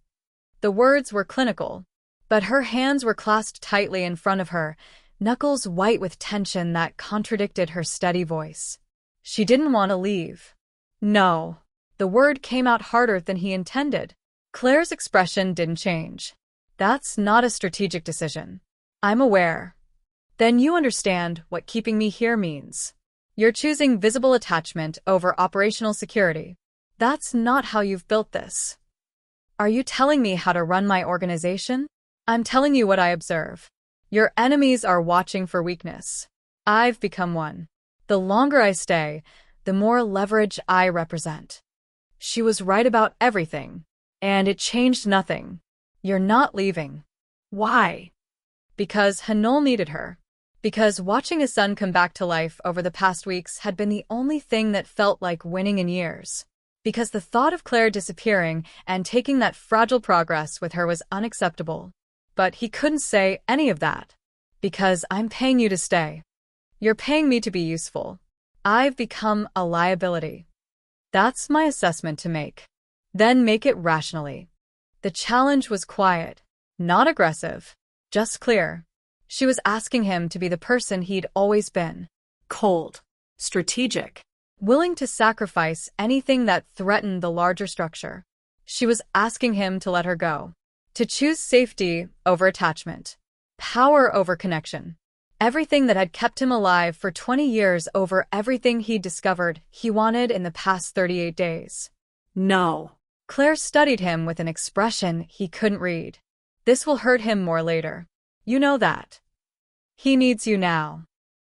The words were clinical. But her hands were clasped tightly in front of her, knuckles white with tension that contradicted her steady voice. She didn't want to leave. No. The word came out harder than he intended. Claire's expression didn't change. That's not a strategic decision. I'm aware. Then you understand what keeping me here means. You're choosing visible attachment over operational security. That's not how you've built this. Are you telling me how to run my organization? I'm telling you what I observe. Your enemies are watching for weakness. I've become one. The longer I stay, the more leverage I represent. She was right about everything, and it changed nothing. You're not leaving.
Why?
Because Hanul needed her. Because watching his son come back to life over the past weeks had been the only thing that felt like winning in years. Because the thought of Claire disappearing and taking that fragile progress with her was unacceptable. But he couldn't say any of that. Because I'm paying you to stay. You're paying me to be useful. I've become a liability. That's my assessment to make. Then make it rationally. The challenge was quiet, not aggressive, just clear. She was asking him to be the person he'd always been.
Cold. Strategic.
Willing to sacrifice anything that threatened the larger structure. She was asking him to let her go. To choose safety over attachment. Power over connection. Everything that had kept him alive for 20 years over everything he'd discovered he wanted in the past 38 days.
No.
Claire studied him with an expression he couldn't read. This will hurt him more later. You know that. He needs you now.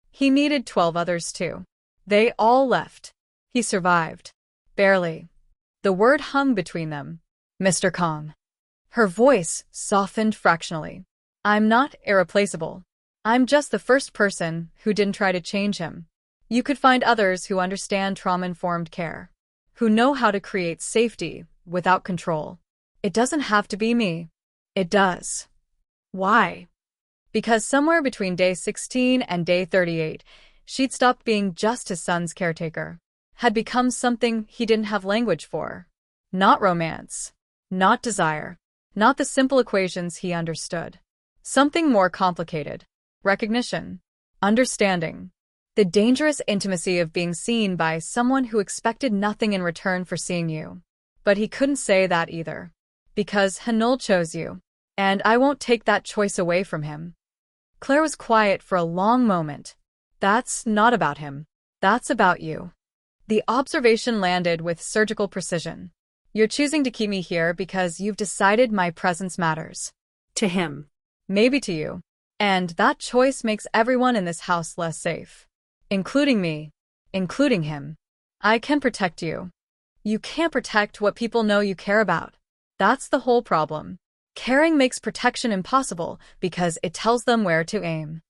He needed 12 others too. They all left. He survived. Barely. The word hung between them. Mr. Kong. Her voice softened fractionally. I'm not irreplaceable. I'm just the first person who didn't try to change him. You could find others who understand trauma-informed care, who know how to create safety without control. It doesn't have to be me. It does.
Why?
Because somewhere between day 16 and day 38, she'd stopped being just his son's caretaker, had become something he didn't have language for. Not romance, not desire, not the simple equations he understood. Something more complicated. Recognition. Understanding. The dangerous intimacy of being seen by someone who expected nothing in return for seeing you. But he couldn't say that either. Because Hanul chose you. And I won't take that choice away from him. Claire was quiet for a long moment. That's not about him. That's about you. The observation landed with surgical precision. You're choosing to keep me here because you've decided my presence matters.
To him.
Maybe to you. And that choice makes everyone in this house less safe. Including me. Including him. I can protect you. You can't protect what people know you care about. That's the whole problem. Caring makes protection impossible because it tells them where to aim.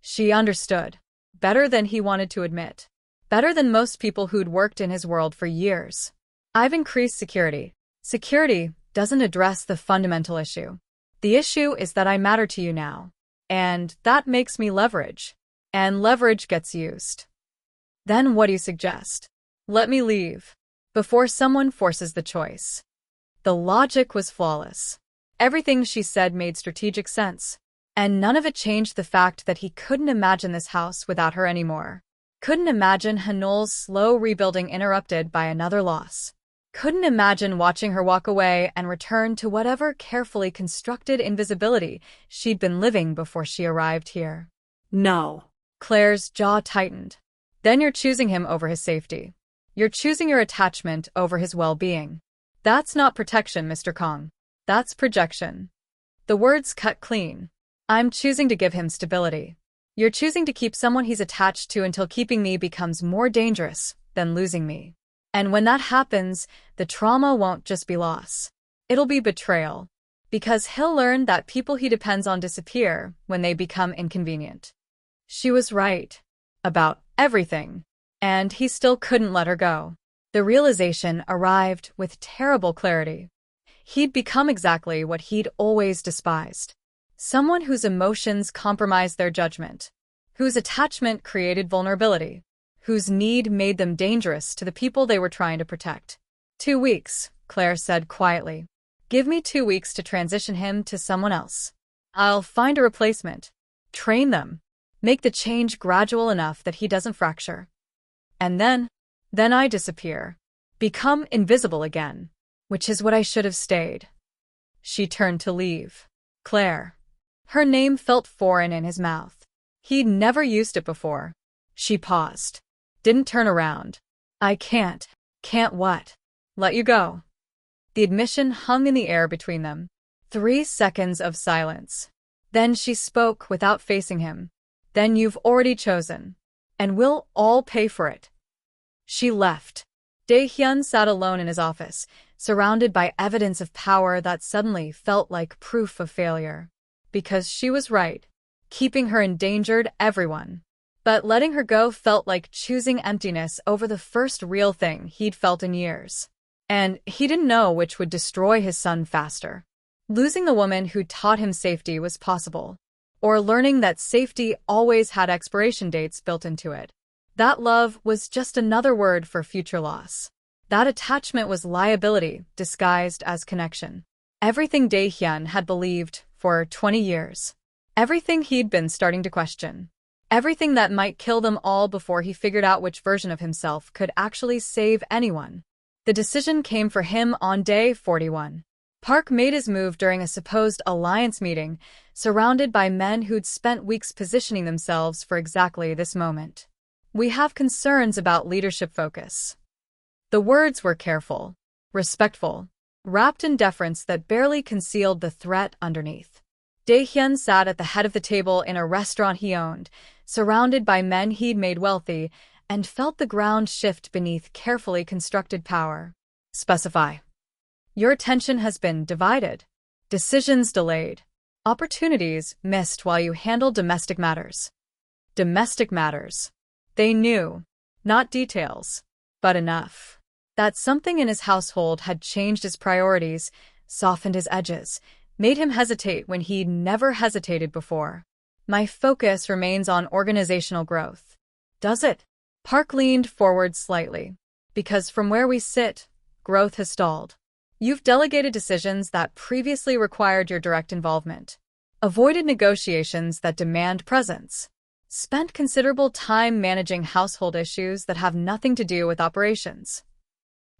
She understood. Better than he wanted to admit. Better than most people who'd worked in his world for years. I've increased security. Security doesn't address the fundamental issue. The issue is that I matter to you now. And that makes me leverage. And leverage gets used. Then what do you suggest? Let me leave. Before someone forces the choice. The logic was flawless. Everything she said made strategic sense. And none of it changed the fact that he couldn't imagine this house without her anymore. Couldn't imagine Hanul's slow rebuilding interrupted by another loss. Couldn't imagine watching her walk away and return to whatever carefully constructed invisibility she'd been living before she arrived here.
No.
Claire's jaw tightened. Then you're choosing him over his safety. You're choosing your attachment over his well-being. That's not protection, Mr. Kong. That's projection. The words cut clean. I'm choosing to give him stability. You're choosing to keep someone he's attached to until keeping me becomes more dangerous than losing me. And when that happens, the trauma won't just be loss. It'll be betrayal. Because he'll learn that people he depends on disappear when they become inconvenient. She was right. About everything. And he still couldn't let her go. The realization arrived with terrible clarity. He'd become exactly what he'd always despised. Someone whose emotions compromised their judgment. Whose attachment created vulnerability. Whose need made them dangerous to the people they were trying to protect. 2 weeks, Claire said quietly. Give me 2 weeks to transition him to someone else. I'll find a replacement. Train them. Make the change gradual enough that he doesn't fracture. And then I disappear. Become invisible again. Which is what I should have stayed. She turned to leave. Claire. Her name felt foreign in his mouth. He'd never used it before. She paused. Didn't turn around. I can't. Can't what? Let you go. The admission hung in the air between them. 3 seconds of silence. Then she spoke without facing him. Then you've already chosen. And we'll all pay for it. She left. Daehyun sat alone in his office, surrounded by evidence of power that suddenly felt like proof of failure. Because she was right. Keeping her endangered everyone. But letting her go felt like choosing emptiness over the first real thing he'd felt in years. And he didn't know which would destroy his son faster. Losing the woman who taught him safety was possible. Or learning that safety always had expiration dates built into it. That love was just another word for future loss. That attachment was liability disguised as connection. Everything Daehyun had believed for 20 years. Everything he'd been starting to question. Everything that might kill them all before he figured out which version of himself could actually save anyone. The decision came for him on day 41. Park made his move during a supposed alliance meeting, surrounded by men who'd spent weeks positioning themselves for exactly this moment. We have concerns about leadership focus. The words were careful, respectful, wrapped in deference that barely concealed the threat underneath. Daehyun sat at the head of the table in a restaurant he owned, surrounded by men he'd made wealthy, and felt the ground shift beneath carefully constructed power. Specify. Your attention has been divided. Decisions delayed. Opportunities missed while you handle domestic matters. Domestic matters. They knew. Not details. But enough. That something in his household had changed his priorities, softened his edges, made him hesitate when he'd never hesitated before. My focus remains on organizational growth. Does it? Park leaned forward slightly. Because from where we sit, growth has stalled. You've delegated decisions that previously required your direct involvement. Avoided negotiations that demand presence. Spent considerable time managing household issues that have nothing to do with operations.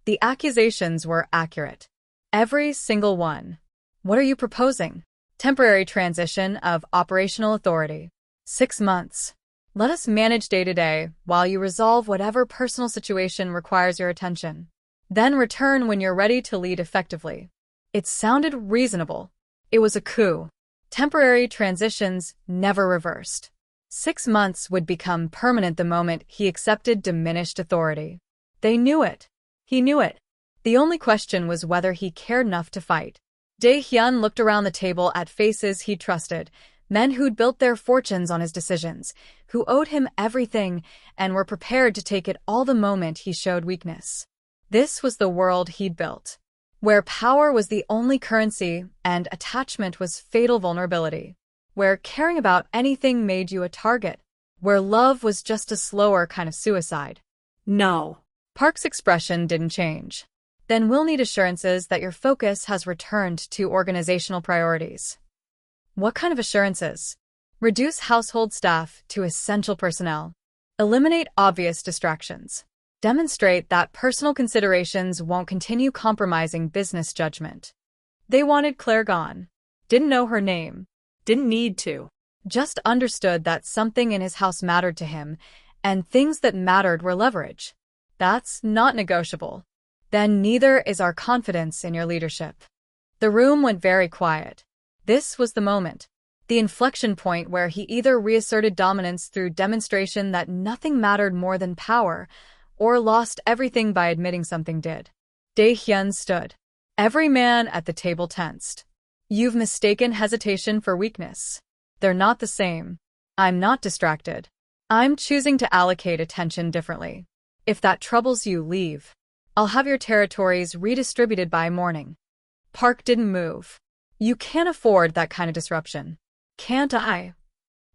The accusations were accurate. Every single one. What are you proposing? Temporary transition of operational authority. 6 months. Let us manage day-to-day while you resolve whatever personal situation requires your attention. Then return when you're ready to lead effectively. It sounded reasonable. It was a coup. Temporary transitions never reversed. 6 months would become permanent the moment he accepted diminished authority. They knew it. He knew it. The only question was whether he cared enough to fight. Daehyun looked around the table at faces he trusted, men who'd built their fortunes on his decisions, who owed him everything and were prepared to take it all the moment he showed weakness. This was the world he'd built, where power was the only currency and attachment was fatal vulnerability, where caring about anything made you a target, where love was just a slower kind of suicide.
No.
Park's expression didn't change. Then we'll need assurances that your focus has returned to organizational priorities. What kind of assurances? Reduce household staff to essential personnel. Eliminate obvious distractions. Demonstrate that personal considerations won't continue compromising business judgment. They wanted Claire gone. Didn't know her name.
Didn't need to.
Just understood that something in his house mattered to him, and things that mattered were leverage. That's not negotiable. Then neither is our confidence in your leadership. The room went very quiet. This was the moment. The inflection point where he either reasserted dominance through demonstration that nothing mattered more than power, or lost everything by admitting something did. Daehyun stood. Every man at the table tensed. You've mistaken hesitation for weakness. They're not the same. I'm not distracted. I'm choosing to allocate attention differently. If that troubles you, leave. I'll have your territories redistributed by morning. Park didn't move. You can't afford that kind of disruption. Can't I?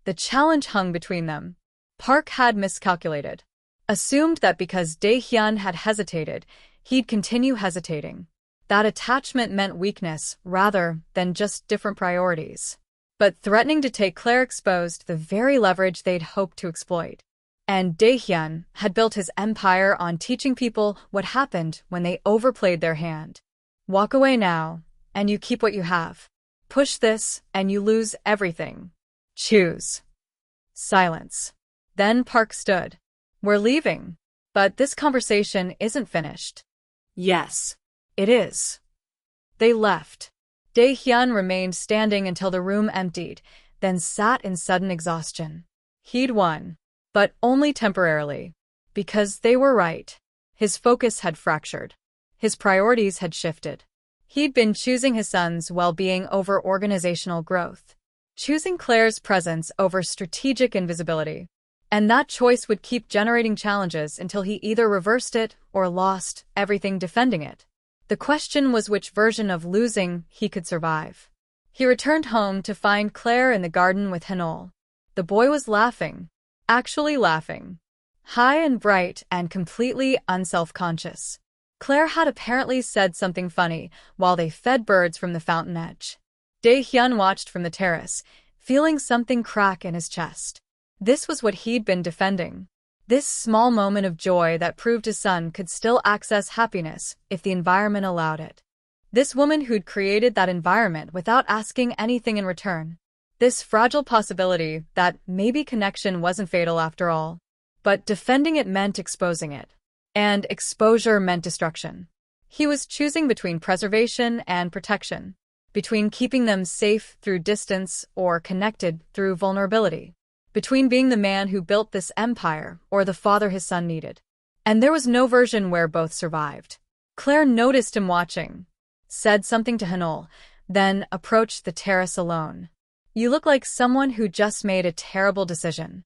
The challenge hung between them. Park had miscalculated. Assumed that because Daehyun had hesitated, he'd continue hesitating. That attachment meant weakness rather than just different priorities. but threatening to take Clare exposed the very leverage they'd hoped to exploit. And Daehyun had built his empire on teaching people what happened when they overplayed their hand. Walk away now, and you keep what you have. Push this, and you lose everything. Choose. Silence. Then Park stood. We're leaving. But this conversation isn't finished.
Yes.
It is. They left. Daehyun remained standing until the room emptied, then sat in sudden exhaustion. He'd won. But only temporarily. Because they were right. His focus had fractured. His priorities had shifted. He'd been choosing his son's well-being over organizational growth. Choosing Clare's presence over strategic invisibility. And that choice would keep generating challenges until he either reversed it or lost everything defending it. The question was which version of losing he could survive. He returned home to find Clare in the garden with Hanol. The boy was laughing. Actually laughing. High and bright and completely unself-conscious. Clare had apparently said something funny while they fed birds from the fountain edge. Daehyun watched from the terrace, feeling something crack in his chest. This was what he'd been defending. This small moment of joy that proved his son could still access happiness if the environment allowed it. This woman who'd created that environment without asking anything in return. This fragile possibility that maybe connection wasn't fatal after all. But defending it meant exposing it. And exposure meant destruction. He was choosing between preservation and protection. Between keeping them safe through distance or connected through vulnerability. Between being the man who built this empire or the father his son needed. And there was no version where both survived. Clare noticed him watching. Said something to Hanol, then approached the terrace alone. You look like someone who just made a terrible decision.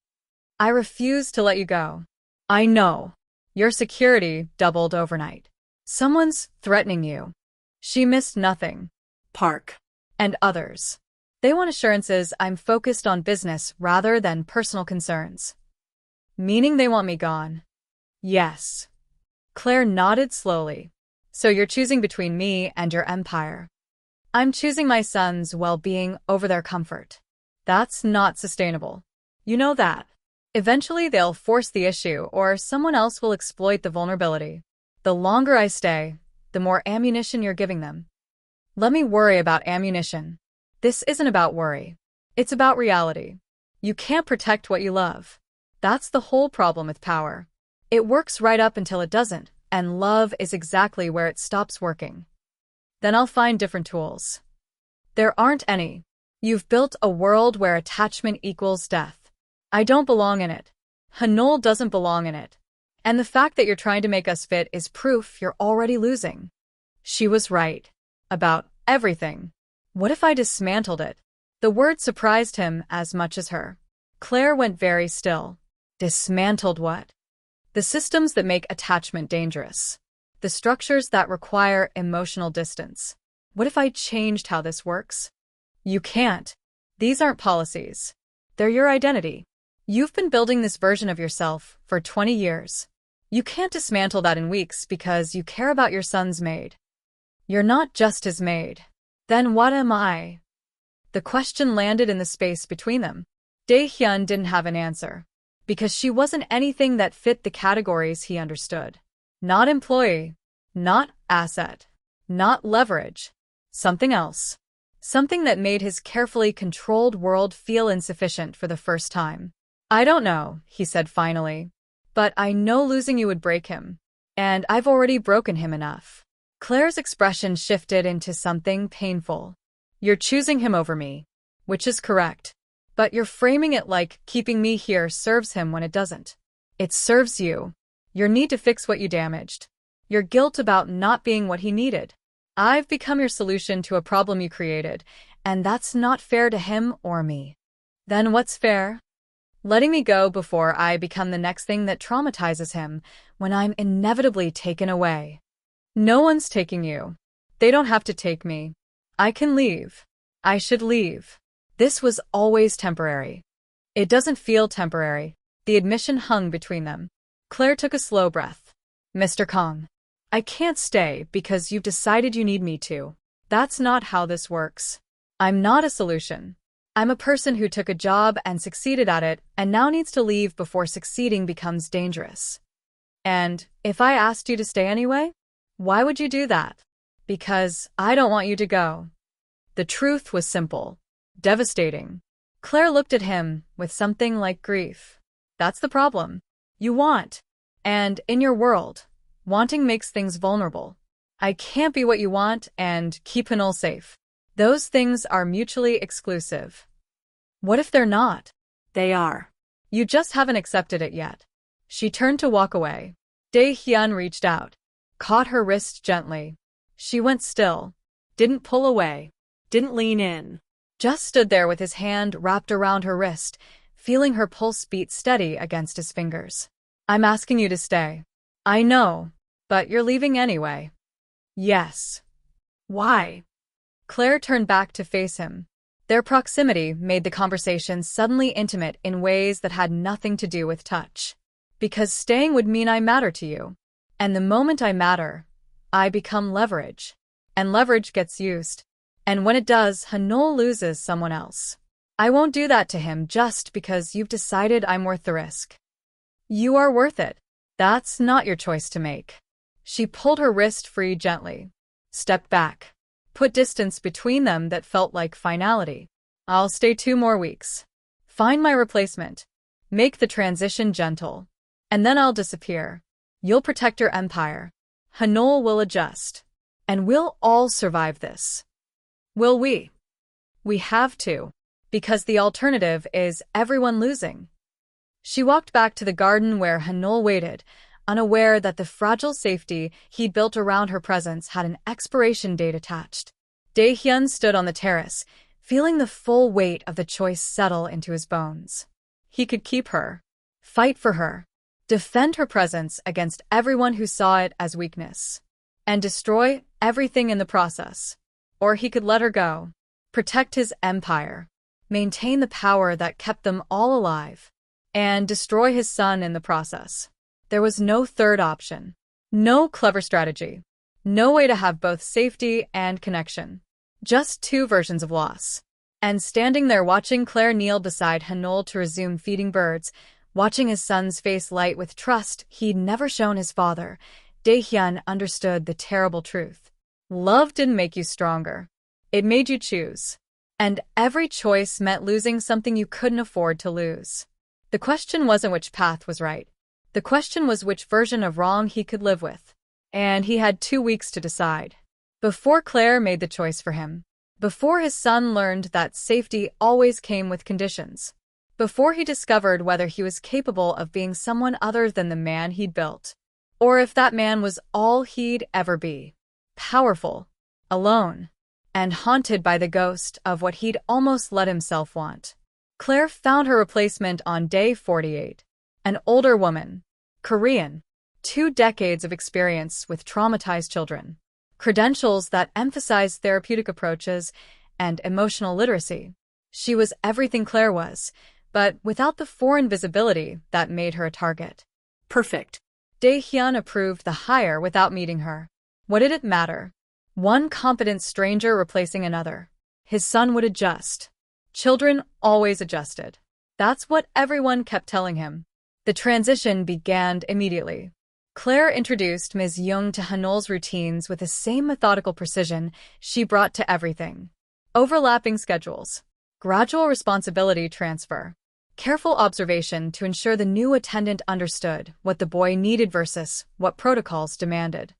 I refuse to let you go. I know. Your security doubled overnight. Someone's threatening you. She missed nothing.
Park.
And others. They want assurances I'm focused on business rather than personal concerns. Meaning they want me gone. Yes. Clare nodded slowly. So you're choosing between me and your empire. I'm choosing my son's well-being over their comfort. That's not sustainable. You know that. Eventually they'll force the issue or someone else will exploit the vulnerability. The longer I stay, the more ammunition you're giving them. Let me worry about ammunition. This isn't about worry. It's about reality. You can't protect what you love. That's the whole problem with power. It works right up until it doesn't, and love is exactly where it stops working. Then I'll find different tools. There aren't any. You've built a world where attachment equals death. I don't belong in it. Hanol doesn't belong in it. And the fact that you're trying to make us fit is proof you're already losing. She was right. About everything. What if I dismantled it? The word surprised him as much as her. Clare went very still. Dismantled what? The systems that make attachment dangerous. The structures that require emotional distance. What if I changed how this works? You can't. These aren't policies. They're your identity. You've been building this version of yourself for 20 years. You can't dismantle that in weeks because you care about your son's maid. You're not just his maid. Then what am I? The question landed in the space between them. Daehyun didn't have an answer. Because she wasn't anything that fit the categories he understood. Not employee. Not asset. Not leverage. Something else. Something that made his carefully controlled world feel insufficient for the first time. I don't know, he said finally. But I know losing you would break him. And I've already broken him enough. Clare's expression shifted into something painful. You're choosing him over me. Which is correct. But you're framing it like keeping me here serves him when it doesn't. It serves you. Your need to fix what you damaged. Your guilt about not being what he needed. I've become your solution to a problem you created, and that's not fair to him or me. Then what's fair? Letting me go before I become the next thing that traumatizes him when I'm inevitably taken away. No one's taking you. They don't have to take me. I can leave. I should leave. This was always temporary. It doesn't feel temporary. The admission hung between them. Clare took a slow breath. Mr. Kong. I can't stay because you've decided you need me to. That's not how this works. I'm not a solution. I'm a person who took a job and succeeded at it and now needs to leave before succeeding becomes dangerous. And if I asked you to stay anyway, why would you do that? Because I don't want you to go. The truth was simple, devastating. Claire looked at him with something like grief. That's the problem. You want. And in your world, wanting makes things vulnerable. I can't be what you want and keep Hanul safe. Those things are mutually exclusive. What if they're not?
They are.
You just haven't accepted it yet. She turned to walk away. Daehyun reached out, caught her wrist gently. She went still, didn't pull away,
Didn't lean in.
just stood there with his hand wrapped around her wrist, feeling her pulse beat steady against his fingers. I'm asking you to stay. I know, but you're leaving anyway. Yes.
Why?
Claire turned back to face him. Their proximity made the conversation suddenly intimate in ways that had nothing to do with touch. Because staying would mean I matter to you. And the moment I matter, I become leverage. And leverage gets used. And when it does, Hanul loses someone else. I won't do that to him just because you've decided I'm worth the risk. You are worth it. That's not your choice to make. She pulled her wrist free gently, stepped back, put distance between them that felt like finality. I'll stay 2 more weeks. Find my replacement. Make the transition gentle. And then I'll disappear. You'll protect your empire. Hanul will adjust. And we'll all survive this. Will we? We have to. Because the alternative is everyone losing. She walked back to the garden where Hanul waited, unaware that the fragile safety he'd built around her presence had an expiration date attached. Daehyun stood on the terrace, feeling the full weight of the choice settle into his bones. He could keep her, fight for her, defend her presence against everyone who saw it as weakness, and destroy everything in the process. Or he could let her go, protect his empire, maintain the power that kept them all alive, and destroy his son in the process. There was no third option. No clever strategy. No way to have both safety and connection. Just 2 versions of loss. And standing there watching Claire kneel beside Hanul to resume feeding birds, watching his son's face light with trust he'd never shown his father, Daehyun understood the terrible truth. Love didn't make you stronger. It made you choose. And every choice meant losing something you couldn't afford to lose. The question wasn't which path was right. The question was which version of wrong he could live with. And he had 2 weeks to decide. Before Claire made the choice for him. Before his son learned that safety always came with conditions. Before he discovered whether he was capable of being someone other than the man he'd built. Or if that man was all he'd ever be. Powerful, alone, and haunted by the ghost of what he'd almost let himself want. Claire found her replacement on day 48. An older woman, Korean, 2 decades of experience with traumatized children, credentials that emphasized therapeutic approaches and emotional literacy. She was everything Claire was, but without the foreign visibility that made her a target.
Perfect.
Daehyun approved the hire without meeting her. What did it matter? One competent stranger replacing another. His son would adjust. Children always adjusted. That's what everyone kept telling him. The transition began immediately. Claire introduced Ms. Young to Hanul's routines with the same methodical precision she brought to everything. Overlapping schedules. Gradual responsibility transfer. Careful observation to ensure the new attendant understood what the boy needed versus what protocols demanded.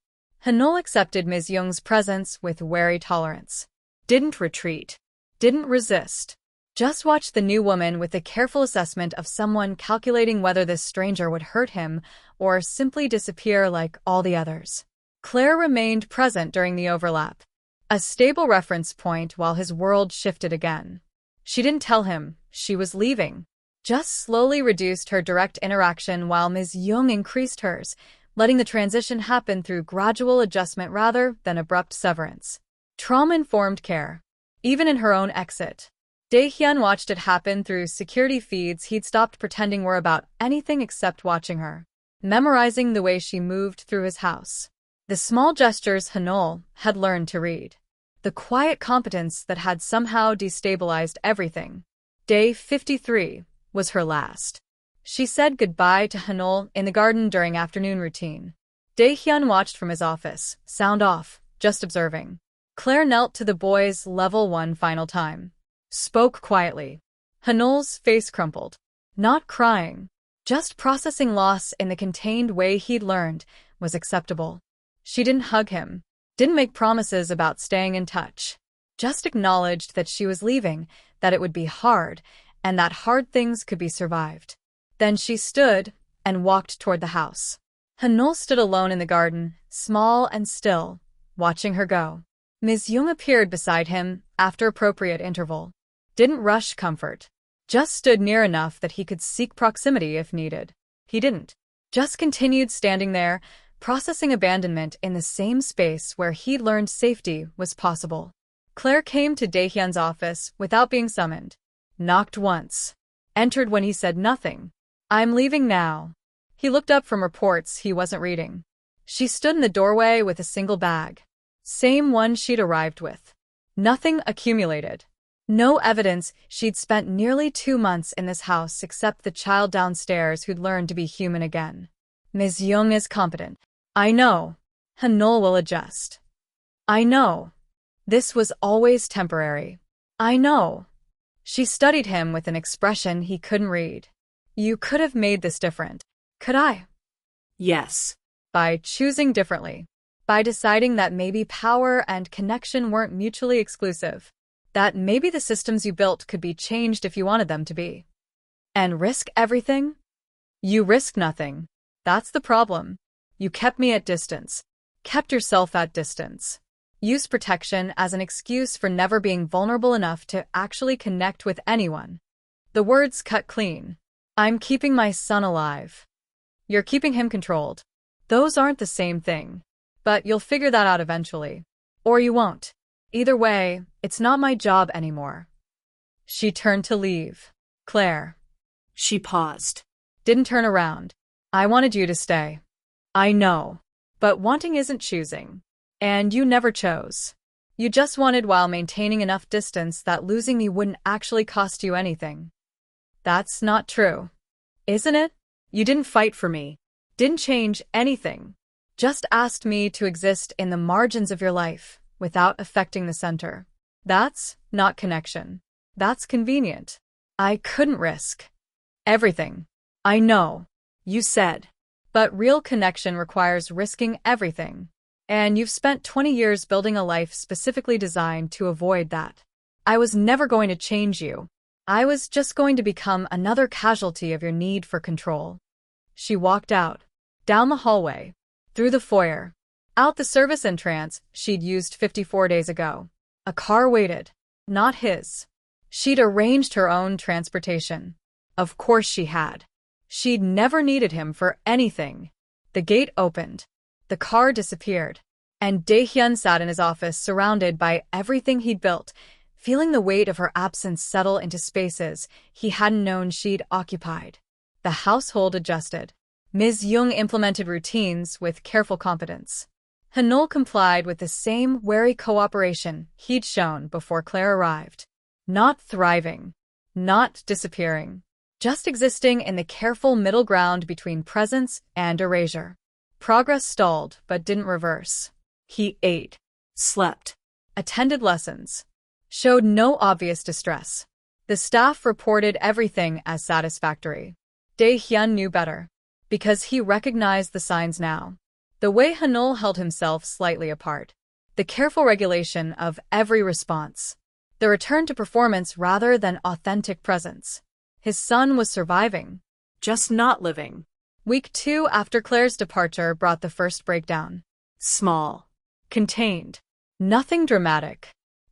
Hanul accepted Ms. Young's presence with wary tolerance. Didn't retreat. Didn't resist. Just watched the new woman with a careful assessment of someone calculating whether this stranger would hurt him or simply disappear like all the others. Claire remained present during the overlap, a stable reference point while his world shifted again. She didn't tell him she was leaving, just slowly reduced her direct interaction while Ms. Young increased hers, letting the transition happen through gradual adjustment rather than abrupt severance. Trauma-informed care. Even in her own exit, Daehyun watched it happen through security feeds he'd stopped pretending were about anything except watching her, memorizing the way she moved through his house. The small gestures Hanul had learned to read. The quiet competence that had somehow destabilized everything. Day 53 was her last. She said goodbye to Hanul in the garden during afternoon routine. Daehyun watched from his office, sound off, just observing. Claire knelt to the boys' level 1 final time. Spoke quietly. Hanul's face crumpled. Not crying. Just processing loss in the contained way he'd learned was acceptable. She didn't hug him. Didn't make promises about staying in touch. Just acknowledged that she was leaving, that it would be hard, and that hard things could be survived. Then she stood and walked toward the house. Hanul stood alone in the garden, small and still, watching her go. Ms. Jung appeared beside him after appropriate interval. Didn't rush comfort. Just stood near enough that he could seek proximity if needed. He didn't. Just continued standing there, processing abandonment in the same space where he'd learned safety was possible. Claire came to Daehyun's office without being summoned. Knocked once. Entered when he said nothing. "I'm leaving now." He looked up from reports he wasn't reading. She stood in the doorway with a single bag. Same one she'd arrived with. Nothing accumulated. No evidence she'd spent nearly 2 months in this house except the child downstairs who'd learned to be human again. Ms. Jung is competent. I know. Hanul will adjust. I know. This was always temporary. I know. She studied him with an expression he couldn't read. You could have made this different. Could I?
Yes.
By choosing differently. By deciding that maybe power and connection weren't mutually exclusive. That maybe the systems you built could be changed if you wanted them to be. And risk everything? You risk nothing. That's the problem. You kept me at distance. Kept yourself at distance. Used protection as an excuse for never being vulnerable enough to actually connect with anyone. The words cut clean. I'm keeping my son alive. You're keeping him controlled. Those aren't the same thing. But you'll figure that out eventually. Or you won't. Either way, it's not my job anymore. She turned to leave. Claire.
She paused.
Didn't turn around. I wanted you to stay. I know. But wanting isn't choosing. And you never chose. You just wanted while maintaining enough distance that losing me wouldn't actually cost you anything. That's not true. Isn't it? You didn't fight for me. Didn't change anything. Just asked me to exist in the margins of your life. Without affecting the center. That's not connection. That's convenient. I couldn't risk everything. I know, you said. But real connection requires risking everything. And you've spent 20 years building a life specifically designed to avoid that. I was never going to change you. I was just going to become another casualty of your need for control. She walked out. Down the hallway. Through the foyer. Out the service entrance she'd used 54 days ago. A car waited. Not his. She'd arranged her own transportation. Of course she had. She'd never needed him for anything. The gate opened. The car disappeared. And Daehyun sat in his office surrounded by everything he'd built, feeling the weight of her absence settle into spaces he hadn't known she'd occupied. The household adjusted. Ms. Jung implemented routines with careful competence. Hanul complied with the same wary cooperation he'd shown before Claire arrived. Not thriving. Not disappearing. Just existing in the careful middle ground between presence and erasure. Progress stalled but didn't reverse. He ate. Slept. Attended lessons. Showed no obvious distress. The staff reported everything as satisfactory. Daehyun knew better. Because he recognized the signs now. The way Hanul held himself slightly apart. The careful regulation of every response. The return to performance rather than authentic presence. His son was surviving.
Just not living.
Week 2 after Claire's departure brought the first breakdown. Small. Contained. Nothing dramatic.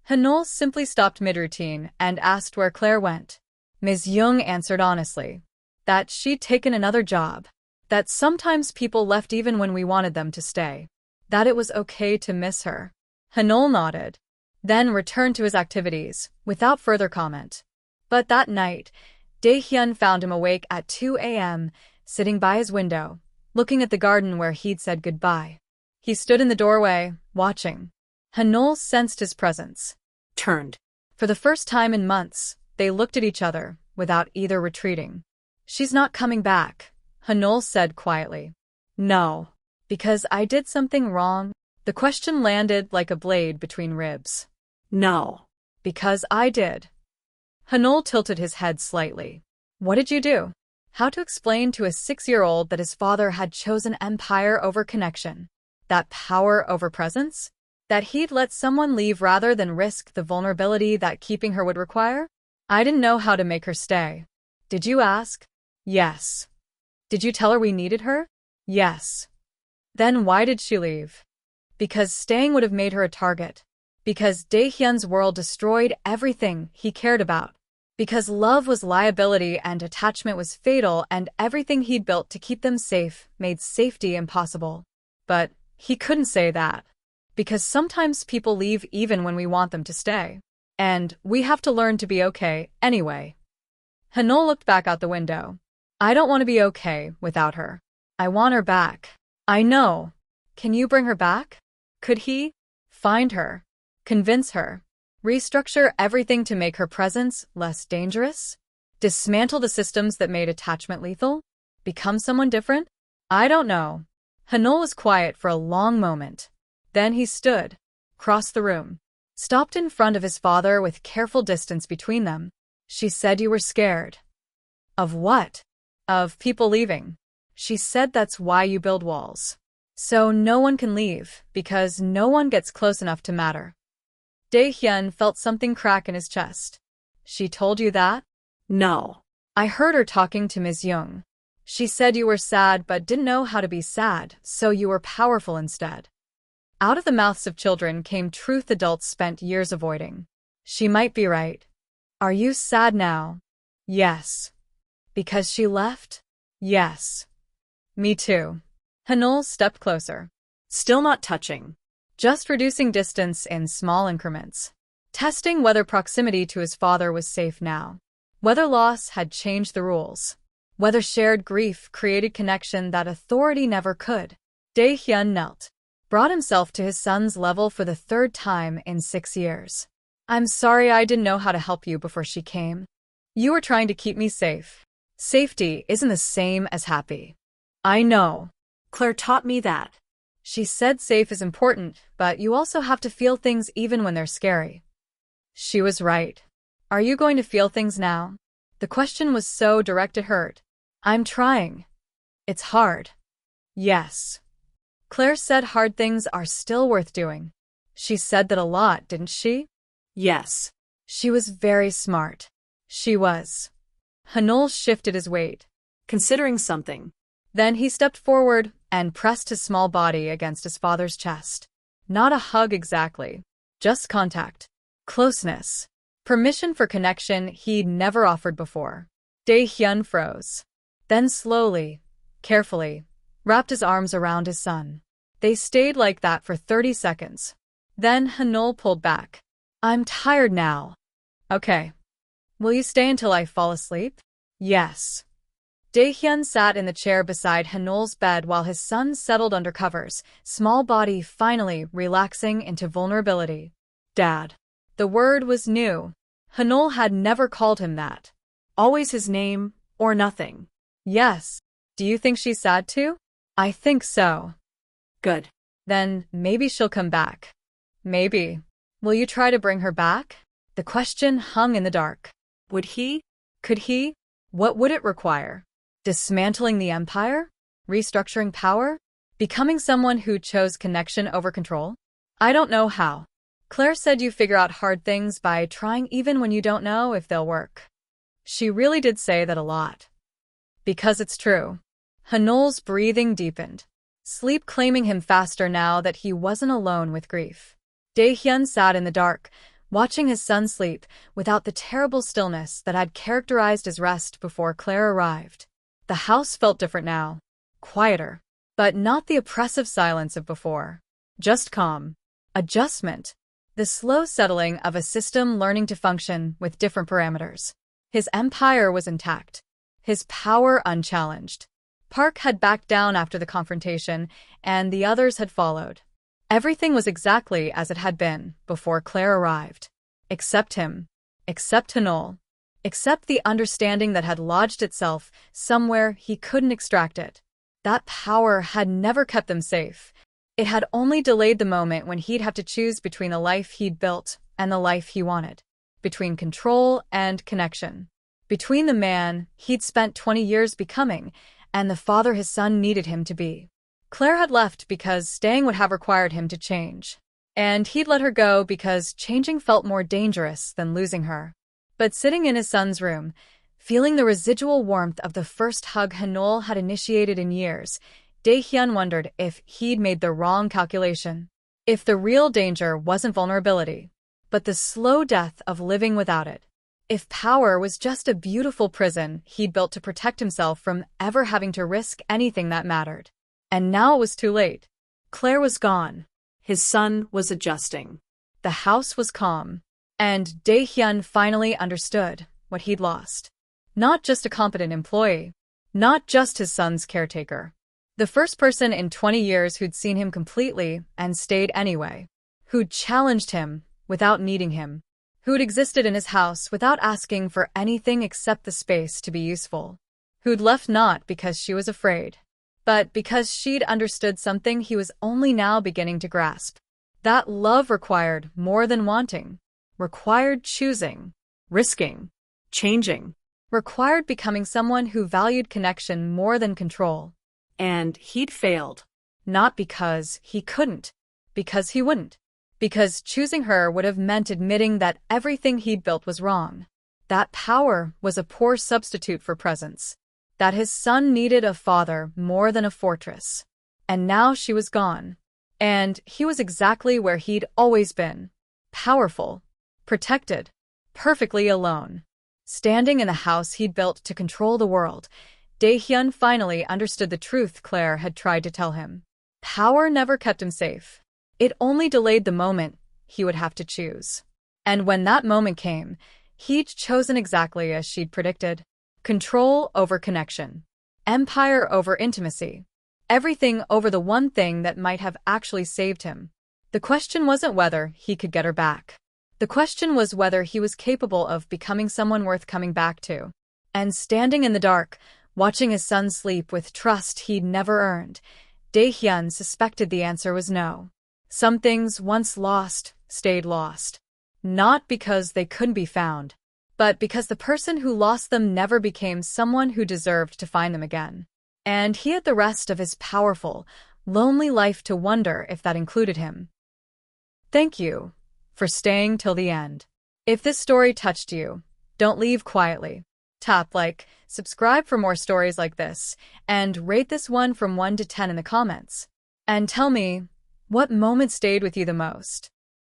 Hanul simply stopped mid-routine and asked where Claire went. Ms. Jung answered honestly. That she'd taken another job. That sometimes people left even when we wanted them to stay. That it was okay to miss her. Hanul nodded. Then returned to his activities, without further comment. But that night, Daehyun found him awake at 2 a.m., sitting by his window, looking at the garden where he'd said goodbye. He stood in the doorway, watching. Hanul sensed his presence.
Turned.
For the first time in months, they looked at each other, without either retreating. "She's not coming back," Hanul said quietly. "No. Because I did something wrong?" The question landed like a blade between ribs.
No.
"Because I did." Hanul tilted his head slightly. "What did you do?" How to explain to a 6-year-old that his father had chosen empire over connection? That power over presence? That he'd let someone leave rather than risk the vulnerability that keeping her would require? "I didn't know how to make her stay." "Did you ask?" "Yes." "Did you tell her we needed her?" "Yes." "Then why did she leave?" "Because staying would have made her a target. Because Daehyun's world destroyed everything he cared about. Because love was liability and attachment was fatal, and everything he'd built to keep them safe made safety impossible." But he couldn't say that. Because sometimes people leave even when we want them to stay. And we have to learn to be okay anyway. Hanul looked back out the window. "I don't want to be okay without her. I want her back." "I know. Can you bring her back?" Could he? Find her? Convince her? Restructure everything to make her presence less dangerous? Dismantle the systems that made attachment lethal? Become someone different? "I don't know." Hanul was quiet for a long moment. Then he stood, crossed the room, stopped in front of his father with careful distance between them. "She said you were scared." "Of what?" "Of people leaving. She said that's why you build walls. So no one can leave, because no one gets close enough to matter." Daehyun felt something crack in his chest. "She told you that?"
No.
"I heard her talking to Ms. Young. She said you were sad but didn't know how to be sad, so you were powerful instead." Out of the mouths of children came truth adults spent years avoiding. "She might be right." "Are you sad now?" "Yes." "Because she left?" "Yes." "Me too." Hanul stepped closer.
Still not touching.
Just reducing distance in small increments. Testing whether proximity to his father was safe now. Whether loss had changed the rules. Whether shared grief created connection that authority never could. Daehyun knelt. Brought himself to his son's level for the 3rd time in 6 years. "I'm sorry I didn't know how to help you before she came. You were trying to keep me safe. Safety isn't the same as happy." "I know."
Claire taught me that.
She said safe is important, but you also have to feel things even when they're scary. She was right. "Are you going to feel things now?" The question was so direct it hurt. "I'm trying." "It's hard." "Yes." Claire said hard things are still worth doing. She said that a lot, didn't she?
Yes.
She was very smart. She was. Hanul shifted his weight.
Considering something.
Then he stepped forward and pressed his small body against his father's chest. Not a hug exactly. Just contact. Closeness. Permission for connection he'd never offered before. Daehyun froze. Then slowly, carefully, wrapped his arms around his son. They stayed like that for 30 seconds. Then Hanul pulled back. "I'm tired now." "Okay. Will you stay until I fall asleep?" "Yes." Daehyun sat in the chair beside Hanul's bed while his son settled under covers, small body finally relaxing into vulnerability. "Dad." The word was new. Hanul had never called him that.
Always his name, or nothing.
"Yes. Do you think she's sad too?" "I think so."
Good.
"Then maybe she'll come back." "Maybe." "Will you try to bring her back?" The question hung in the dark.
Would he?
Could he? What would it require? Dismantling the empire? Restructuring power? Becoming someone who chose connection over control? "I don't know how." Claire said you figure out hard things by trying even when you don't know if they'll work. She really did say that a lot. Because it's true. Hanul's breathing deepened. Sleep claiming him faster now that he wasn't alone with grief. Daehyun sat in the dark, watching his son sleep without the terrible stillness that had characterized his rest before Claire arrived. The house felt different now. Quieter. But not the oppressive silence of before. Just calm. Adjustment. The slow settling of a system learning to function with different parameters. His empire was intact. His power unchallenged. Park had backed down after the confrontation, and the others had followed. Everything was exactly as it had been before Claire arrived. Except him. Except Hanul. Except the understanding that had lodged itself somewhere he couldn't extract it. That power had never kept them safe. It had only delayed the moment when he'd have to choose between the life he'd built and the life he wanted. Between control and connection. Between the man he'd spent 20 years becoming and the father his son needed him to be. Claire had left because staying would have required him to change. And he'd let her go because changing felt more dangerous than losing her. But sitting in his son's room, feeling the residual warmth of the first hug Hanul had initiated in years, Daehyun wondered if he'd made the wrong calculation. If the real danger wasn't vulnerability, but the slow death of living without it. If power was just a beautiful prison he'd built to protect himself from ever having to risk anything that mattered. And now it was too late. Claire was gone.
His son was adjusting.
The house was calm. And Daehyun finally understood what he'd lost. Not just a competent employee. Not just his son's caretaker. The first person in 20 years who'd seen him completely and stayed anyway. Who'd challenged him without needing him. Who'd existed in his house without asking for anything except the space to be useful. Who'd left not because she was afraid, but because she'd understood something he was only now beginning to grasp. That love required more than wanting. Required choosing, risking,
changing.
Required becoming someone who valued connection more than control.
And he'd failed.
Not because he couldn't, because he wouldn't. Because choosing her would have meant admitting that everything he'd built was wrong. That power was a poor substitute for presence. That his son needed a father more than a fortress. And now she was gone. And he was exactly where he'd always been. Powerful. Protected. Perfectly alone. Standing in the house he'd built to control the world, Daehyun finally understood the truth Claire had tried to tell him. Power never kept him safe. It only delayed the moment he would have to choose. And when that moment came, he'd chosen exactly as she'd predicted. Control over connection. Empire over intimacy. Everything over the one thing that might have actually saved him. The question wasn't whether he could get her back. The question was whether he was capable of becoming someone worth coming back to. And standing in the dark, watching his son sleep with trust he'd never earned, Daehyun suspected the answer was no. Some things once lost, stayed lost. Not because they couldn't be found, but because the person who lost them never became someone who deserved to find them again. And he had the rest of his powerful, lonely life to wonder if that included him. Thank you for staying till the end. If this story touched you, don't leave quietly. Tap like, subscribe for more stories like this, and rate this one from 1 to 10 in the comments. And tell me, what moment stayed with you the most?